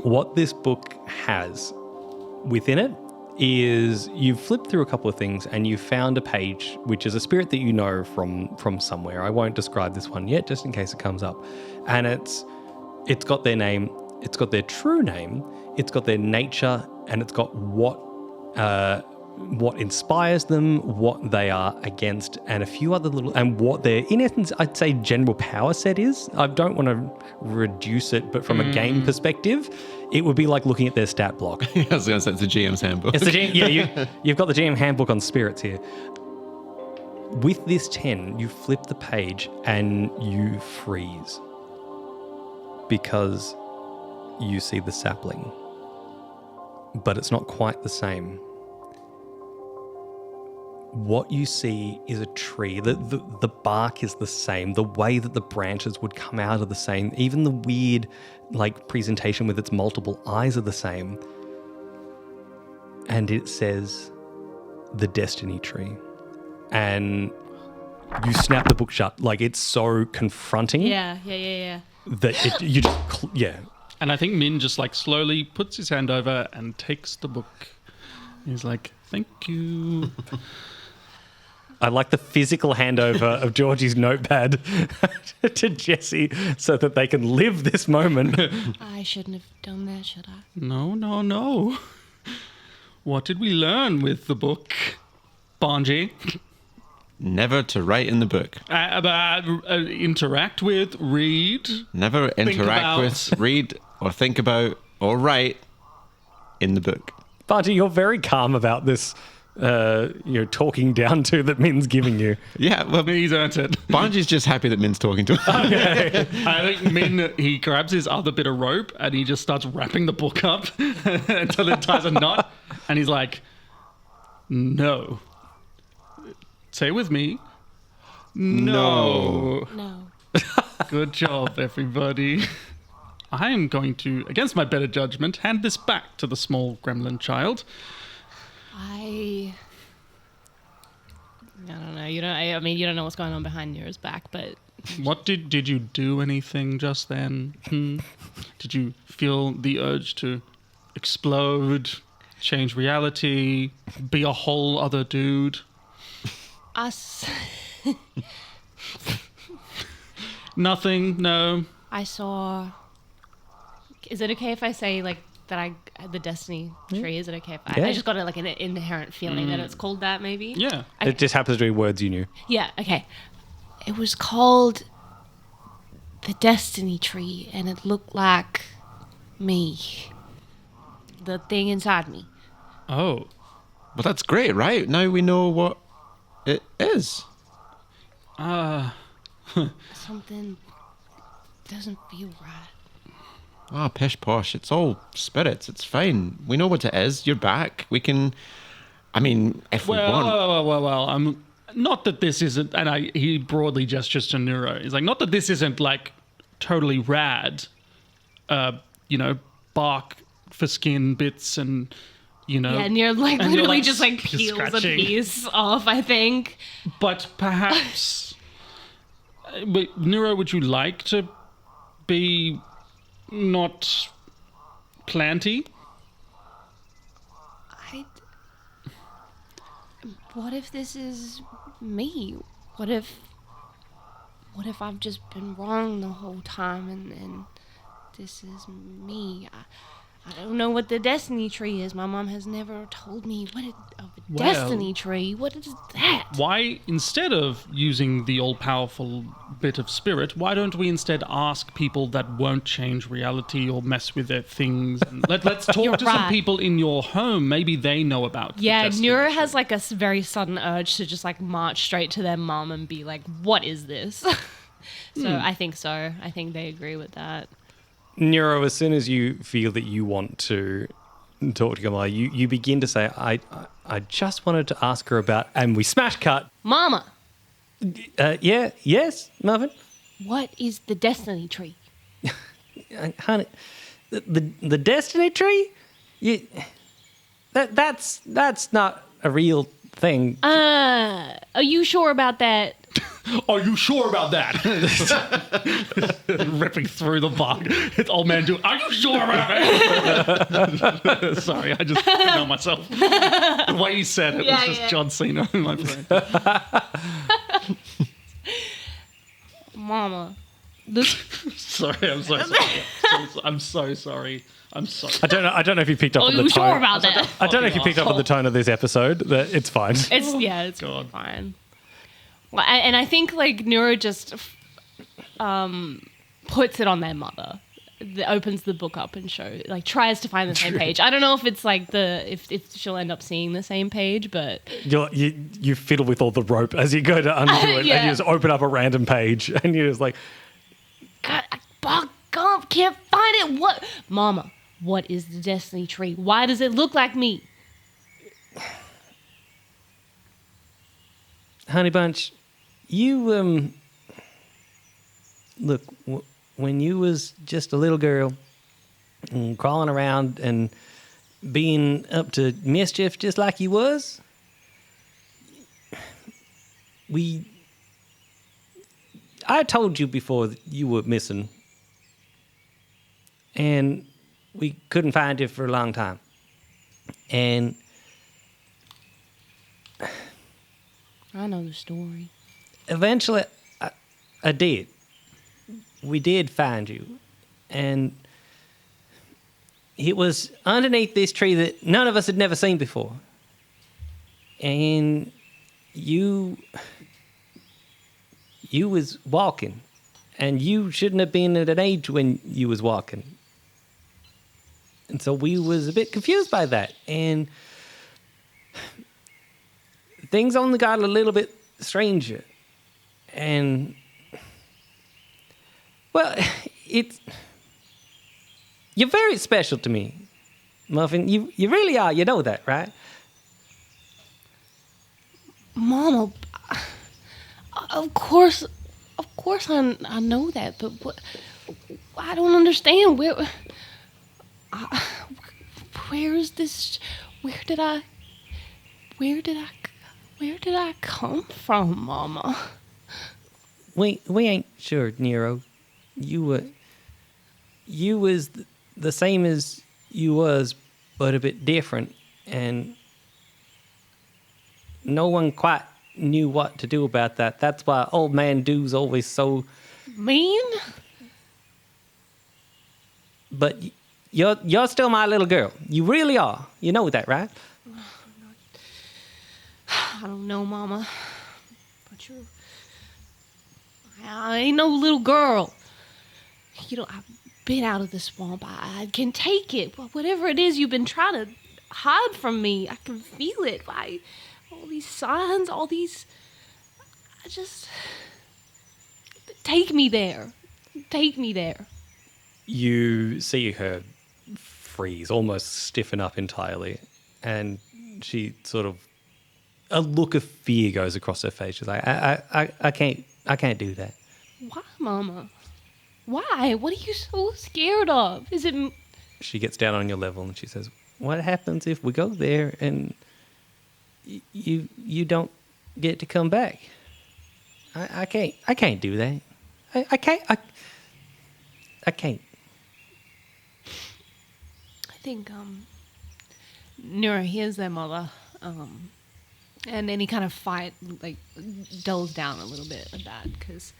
what this book has within it is you've flipped through a couple of things and you've found a page which is a spirit that you know from somewhere. I won't describe this one yet, just in case it comes up. And it's got their name, it's got their true name, it's got their nature, and it's got what inspires them, what they are against, and a few other and what their, in essence, I'd say general power set is. I don't want to reduce it, but from a game perspective, it would be like looking at their stat block. I was going to say it's the GM's handbook. It's the GM, yeah, you've got the GM handbook on spirits here. With this 10, you flip the page and you freeze because you see the sapling, but it's not quite the same. What you see is a tree. The bark is the same. The way that the branches would come out are the same. Even the weird, presentation with its multiple eyes are the same. And it says the Destiny Tree. And you snap the book shut. Like, it's so confronting Yeah. that you just, And I think Min just like slowly puts his hand over and takes the book. He's like, thank you. I like the physical handover of Georgie's notepad to Jesse so that they can live this moment. I shouldn't have done that, should I? No. What did we learn with the book, Banji? Never to write in the book. Interact with, read. Never interact with, read, or think about, or write in the book. Banji, you're very calm about this, talking down to that Min's giving you. Yeah, well, He's earned it. Banji's just happy that Min's talking to him. Okay. I think Min, he grabs his other bit of rope and he just starts wrapping the book up until it ties a knot. And he's like, no. Say with me. No. Good job, everybody. I am going to, against my better judgment, hand this back to the small gremlin child. I don't know. You don't know what's going on behind Nuro's back, but What did you do anything just then? Did you feel the urge to explode, change reality, be a whole other dude? us. Nothing, no. I saw. Is it okay if I say like that? The Destiny tree. Is it okay if I just got like an inherent feeling that it's called that? Maybe. Yeah. It just happens to be words you knew. Yeah. Okay. It was called the Destiny tree, and it looked like me. The thing inside me. Oh. Well, that's great, right? Now we know what it is. Something doesn't feel right. Ah, pish posh. It's all spirits. It's fine. We know what it is. You're back. We can. I mean, if we want. Well. I'm not that this isn't, and he broadly gestures to Nuro. He's like, not that this isn't like totally rad. Bark for skin bits and. Yeah, and you're like and literally you're, just like peels a scratching. piece off, I think. But perhaps, Nuro, would you like to be not planty? What if this is me? What if I've just been wrong the whole time and this is me? I don't know what the Destiny tree is. My mom has never told me Destiny tree. What is that? Why, instead of using the all-powerful bit of spirit, why don't we instead ask people that won't change reality or mess with their things? And let's talk to some people in your home. Maybe they know about Yeah, the Destiny Nuro tree. has like a very sudden urge to just like march straight to their mom and be like, what is this? So I think so. I think they agree with that. Nuro, as soon as you feel that you want to talk to Kamala, you begin to say, I just wanted to ask her about, and we smash cut. Mama, Yes, Marvin? what is the Destiny tree? Honey, the Destiny tree? That's not a real thing. Are you sure about that? Are you sure about that? Ripping through the bark. It's old man doing, are you sure about it? Sorry, I just couldn't know myself. The way you said it was just John Cena in my brain. Mama. Sorry, I'm so sorry. I'm so sorry. I'm sorry. I don't know if you picked up Are on the you tone. sure about that? I don't know if you picked up on the tone of this episode. That it's fine. It's fine. Well, and I think like Nuro just puts it on their mother. Opens the book up and tries to find the same page. I don't know if it's like if she'll end up seeing the same page, but you fiddle with all the rope as you go to undo it, and you just open up a random page, and you're just like, God, I can't find it. What, Mama? What is the Destiny tree? Why does it look like me? Honey Bunch, you look. When you was just a little girl and crawling around and being up to mischief just like you was, we I told you before that you were missing. And we couldn't find you for a long time. And I know the story. eventually, I did. We did find you. And it was underneath this tree that none of us had never seen before. And you was walking. And you shouldn't have been at an age when you was walking. And so we was a bit confused by that. And things only got a little bit stranger. And, well, you're very special to me, Muffin. You really are. You know that, right? Mama, of course I know that, but what, I don't understand. Where is this? Where did I come from, Mama? We ain't sure, Nuro. You was the same as you was, but a bit different, and no one quite knew what to do about that. That's why old man Doo's always so Mean? But you're still my little girl. You really are. You know that, right? I don't know, Mama. But I ain't no little girl. I've been out of the swamp. I can take it. Whatever it is you've been trying to hide from me, I can feel it. All these signs, take me there. Take me there. You see her freeze, almost stiffen up entirely, and she sort of, a look of fear goes across her face. She's like, I can't do that. Why, Mama? Why? What are you so scared of? Is it... She gets down on your level and she says, What happens if we go there and you don't get to come back? I can't do that. I can't. I can't. I think, Nuro hears their mother, and any kind of fight, dulls down a little bit of that, because,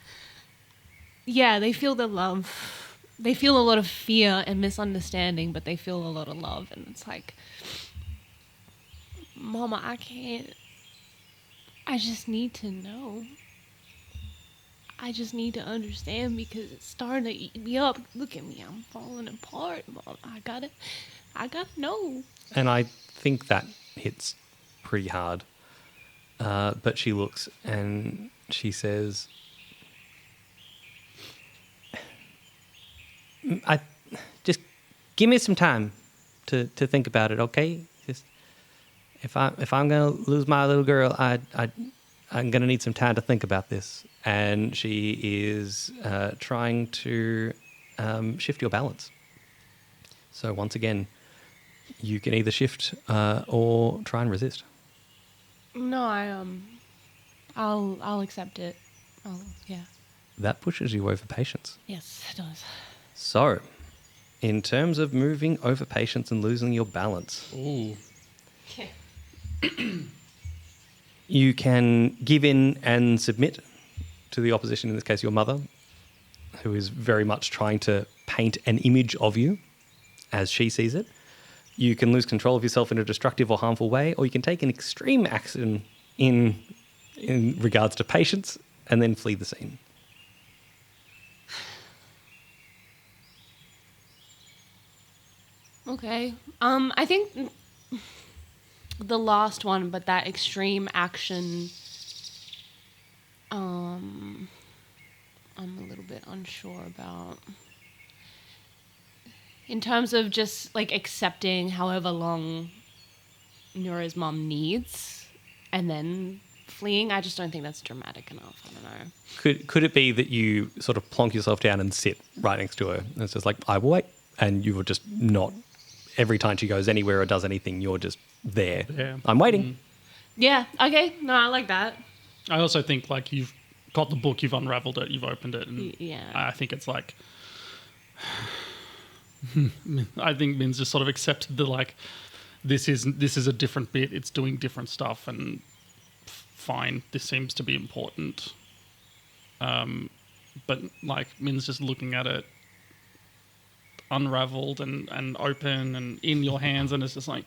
yeah, they feel the love. They feel a lot of fear and misunderstanding, but they feel a lot of love, and it's like, Mama, I can't. I just need to know. I just need to understand because it's starting to eat me up. Look at me, I'm falling apart, Mom. I gotta know. and I think that hits pretty hard. But she looks and she says, I just give me some time to think about it, okay? Just if I'm gonna lose my little girl, I'm gonna need some time to think about this. And she is trying to shift your balance. So once again, you can either shift or try and resist. No, I'll accept it. Yeah. That pushes you over patience. Yes, it does. So, in terms of moving over patience and losing your balance, Ooh. you can give in and submit to the opposition, in this case your mother, who is very much trying to paint an image of you as she sees it. You can lose control of yourself in a destructive or harmful way, or you can take an extreme action in regards to patience and then flee the scene. Okay. I think the last one, but that extreme action, I'm a little bit unsure about. In terms of just accepting however long Nuro's mom needs and then fleeing, I just don't think that's dramatic enough. I don't know. Could it be that you sort of plonk yourself down and sit right next to her and it's just like, I will wait, and you will just not, every time she goes anywhere or does anything, you're just there. Yeah. I'm waiting. Yeah, okay. No, I like that. I also think you've got the book, you've unraveled it, you've opened it, and Yeah. I think it's like, I think Min's just sort of accepted the like, this is a different bit, it's doing different stuff, and fine, this seems to be important. But like Min's just looking at it unraveled and open and in your hands, and it's just like,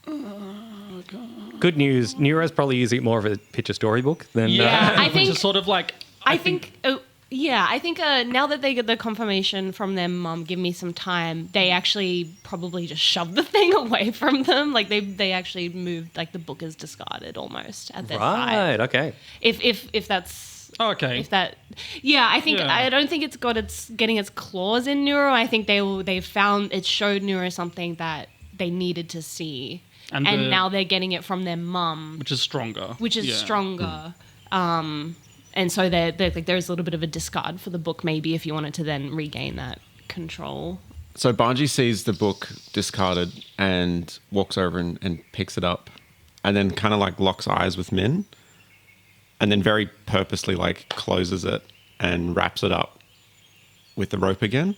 oh God. Good news, Nuro's probably using more of a picture storybook than... Yeah, I which think- is sort of like, I think now that they get the confirmation from their mum, give me some time, they actually probably just shoved the thing away from them. Like they actually moved, like the book is discarded almost at their Right, side. Okay. If that's okay. if that, yeah, I think Yeah. I don't think it's getting its claws in Nuro. I think they found it showed Nuro something that they needed to see, and now they're getting it from their mum, which is stronger. which is stronger. And so like there's a little bit of a discard for the book, maybe, if you wanted to then regain that control. So Banji sees the book discarded and walks over and picks it up, and then kind of like locks eyes with Min, and then very purposely like closes it and wraps it up with the rope again,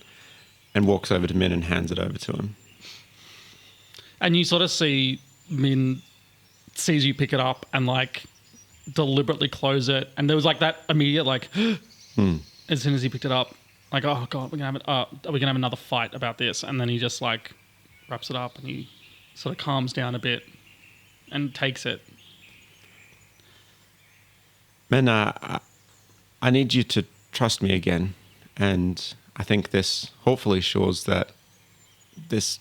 and walks over to Min and hands it over to him. And you sort of see Min sees you pick it up and like deliberately close it, and there was like that immediate like as soon as he picked it up, like, oh God, we're gonna have another fight about this, and then he just like wraps it up and he sort of calms down a bit and takes it. Min, I need you to trust me again, and I think this hopefully shows that these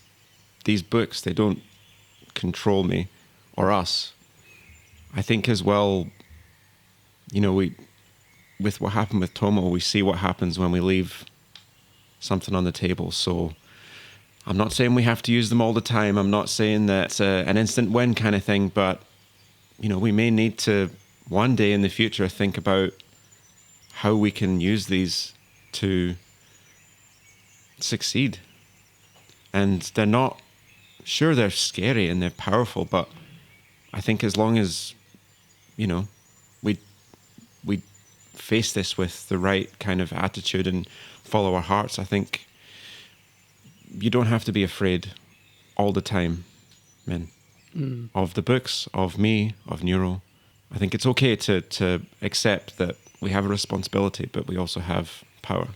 books, they don't control me or us. I think as well, you know, with what happened with Tomo, we see what happens when we leave something on the table. So I'm not saying we have to use them all the time. I'm not saying that it's an instant win kind of thing, but, you know, we may need to one day in the future think about how we can use these to succeed. And they're not, sure, they're scary and they're powerful, but I think as long as, you know, we face this with the right kind of attitude and follow our hearts, I think you don't have to be afraid all the time, Min, of the books, of me, of Nuro. I think it's okay to accept that we have a responsibility, but we also have power.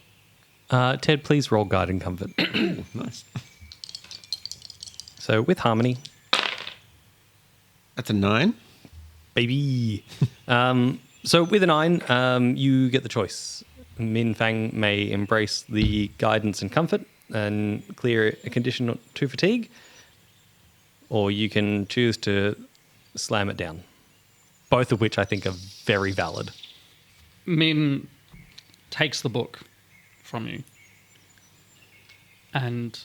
Ted, please roll guide and comfort. Ooh, nice. So with harmony, That's a 9. baby. So with a 9, you get the choice. Minh Fang may embrace the guidance and comfort and clear a condition to fatigue, or you can choose to slam it down. Both of which I think are very valid. Min takes the book from you and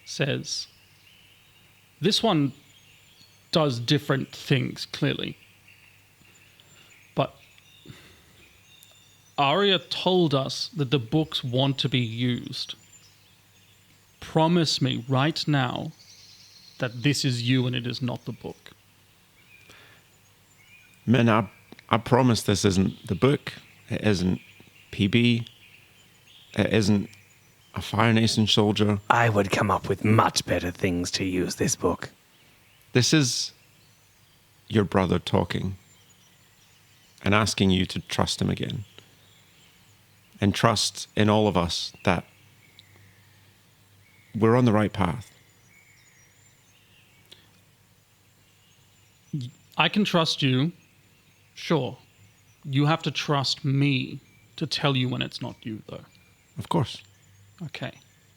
says, this one does different things, clearly. But Arya told us that the books want to be used. Promise me right now that this is you and it is not the book. Min, I promise this isn't the book. It isn't PB. It isn't a Fire Nation soldier. I would come up with much better things to use this book. This is your brother talking and asking you to trust him again. And trust in all of us that we're on the right path. I can trust you, sure. You have to trust me to tell you when it's not you, though. Of course. Okay.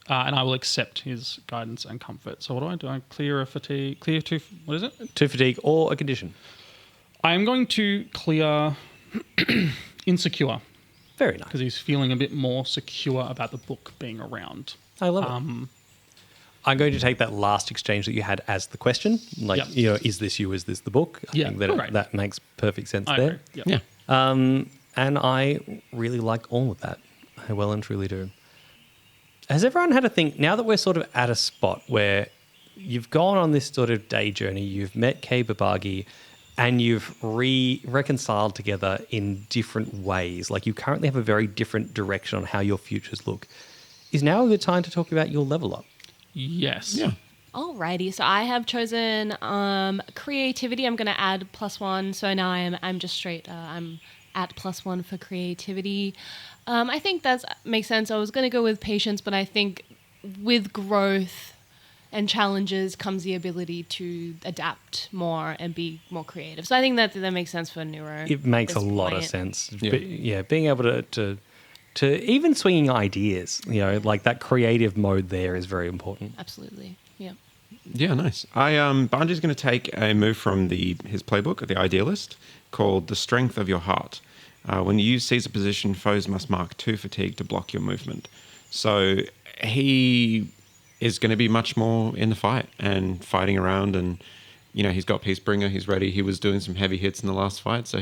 And I will accept his guidance and comfort. So what do I do? I clear a fatigue, clear two, what is it? To fatigue or a condition. I am going to clear insecure, Very nice. because he's feeling a bit more secure about the book being around. I love it. I'm going to take that last exchange that you had as the question. Like, Yep. you know, is this you? Is this the book? I Yeah, think that alright. that makes perfect sense I there. agree. Yep. Yeah. And I really like all of that. I well and truly do. Has everyone had a think, now that we're sort of at a spot where you've gone on this sort of day journey, you've met Kay Babagi, and you've reconciled together in different ways. Like you currently have a very different direction on how your futures look. Is now a good time to talk about your level up? Yes. Yeah. Alrighty, so I have chosen creativity. I'm going to add +1, so now I'm just straight. I'm at +1 for creativity. I think that makes sense. I was going to go with patience, but I think with growth and challenges comes the ability to adapt more and be more creative. So I think that makes sense for Nuro. It makes a lot of sense. Being able to even swinging ideas, like that creative mode there is very important. Absolutely, yeah. Yeah, nice. Banji's going to take a move from his playbook, the Idealist, called The Strength of Your Heart. When you seize a position, foes must mark 2 fatigue to block your movement. So he is going to be much more in the fight and fighting around, and he's got Peacebringer, he's ready. He was doing some heavy hits in the last fight, so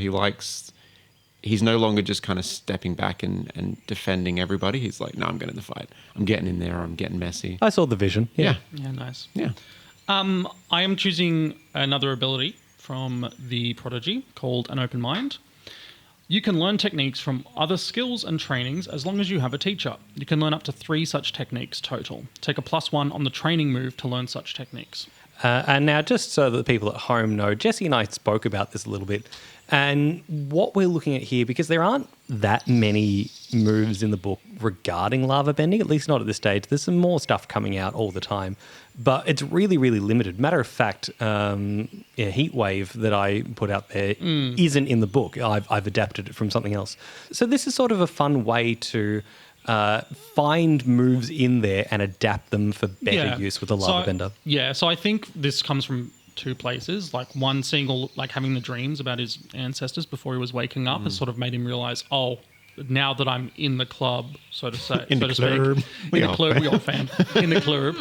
he's no longer just kind of stepping back and defending everybody. He's like, no, I'm getting in the fight. I'm getting in there. I'm getting messy. I saw the vision. Yeah, nice. Yeah. I am choosing another ability from the Prodigy called An Open Mind. You can learn techniques from other skills and trainings as long as you have a teacher. You can learn up to 3 such techniques total. Take a +1 on the training move to learn such techniques. And now, just so that the people at home know, Jesse and I spoke about this a little bit. And what we're looking at here, because there aren't that many moves in the book regarding lava bending, at least not at this stage. There's some more stuff coming out all the time, but it's really, really limited. Matter of fact, Heat Wave that I put out there isn't in the book. I've adapted it from something else. So this is sort of a fun way to find moves in there and adapt them for better use with a lava bender. Yeah, so I think this comes from 2 places. Like one single, like having the dreams about his ancestors before he was waking up has sort of made him realize, now that I'm in the club, so to say, in the club, we all fam in the club.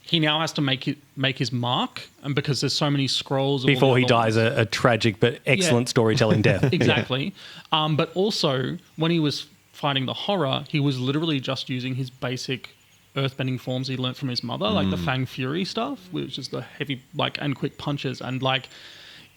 He now has to make his mark, and because there's so many scrolls before he dies a tragic but excellent storytelling death. Exactly. But also when he was fighting the horror, he was literally just using his basic earthbending forms he learnt from his mother, like the Fang Fury stuff, which is the heavy and quick punches, and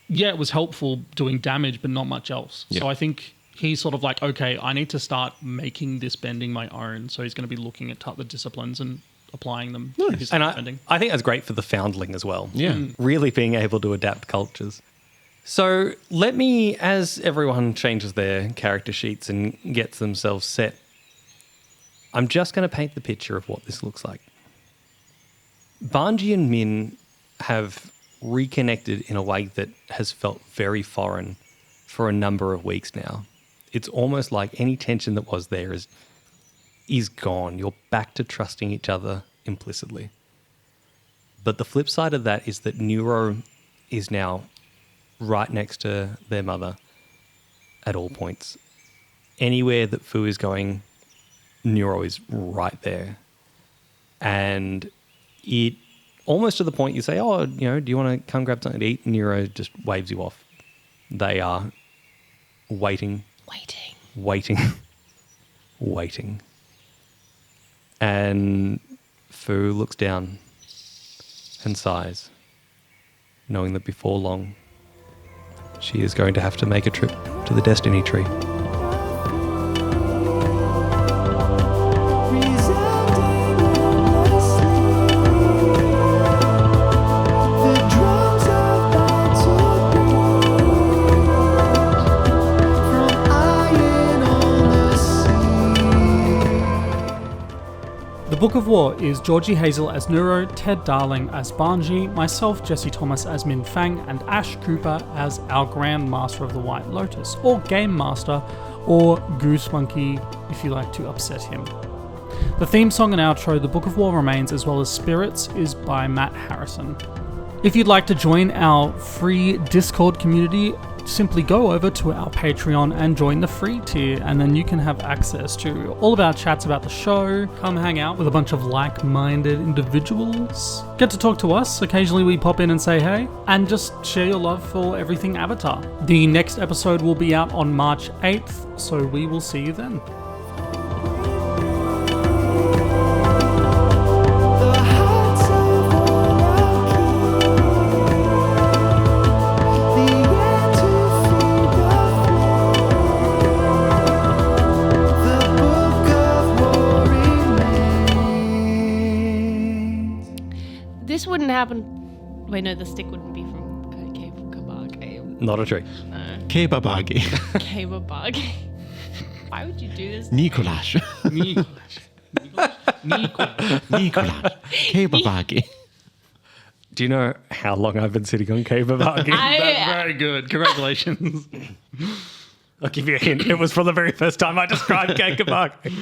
it was helpful doing damage but not much else. So I think he's sort of like, okay, I need to start making this bending my own. So he's going to be looking at the disciplines and applying them to his bending. I think that's great for the Foundling as well. Yeah. Really being able to adapt cultures. So let me, as everyone changes their character sheets and gets themselves set, I'm just going to paint the picture of what this looks like. Banji and Min have reconnected in a way that has felt very foreign for a number of weeks now. It's almost like any tension that was there is gone. You're back to trusting each other implicitly. But the flip side of that is that Nuro is now right next to their mother at all points. Anywhere that Fu is going, Nuro is right there. And it almost to the point you say, do you want to come grab something to eat? Nuro just waves you off. They are waiting. And Fu looks down and sighs, knowing that before long, she is going to have to make a trip to the Destiny tree. The Book of War is Georgie Hazel as Nuro, Ted Darling as Banji, myself, Jesse Thomas as Minh Fang, and Ash Cooper as our Grand Master of the White Lotus, or Game Master, or Goose Monkey if you like to upset him. The theme song and outro, The Book of War Remains, as well as Spirits, is by Matt Harrison. If you'd like to join our free Discord community, simply go over to our Patreon and join the free tier, and then you can have access to all of our chats about the show, come hang out with a bunch of like-minded individuals, get to talk to us, occasionally we pop in and say hey, and just share your love for everything Avatar. The next episode will be out on March 8th, so we will see you then. The wouldn't happen. Wait, no, the stick wouldn't be from Kabage. Not a tree. Kebabagi. Kabage. Why would you do this? Nikolash. Nikolash. Kebabagi. Do you know how long I've been sitting on Kabage? That's very good. Congratulations. I'll give you a hint. It was from the very first time I described Kabage.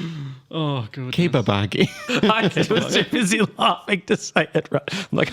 Oh, good. Kebabagi. I was too busy laughing to say it right. I'm like,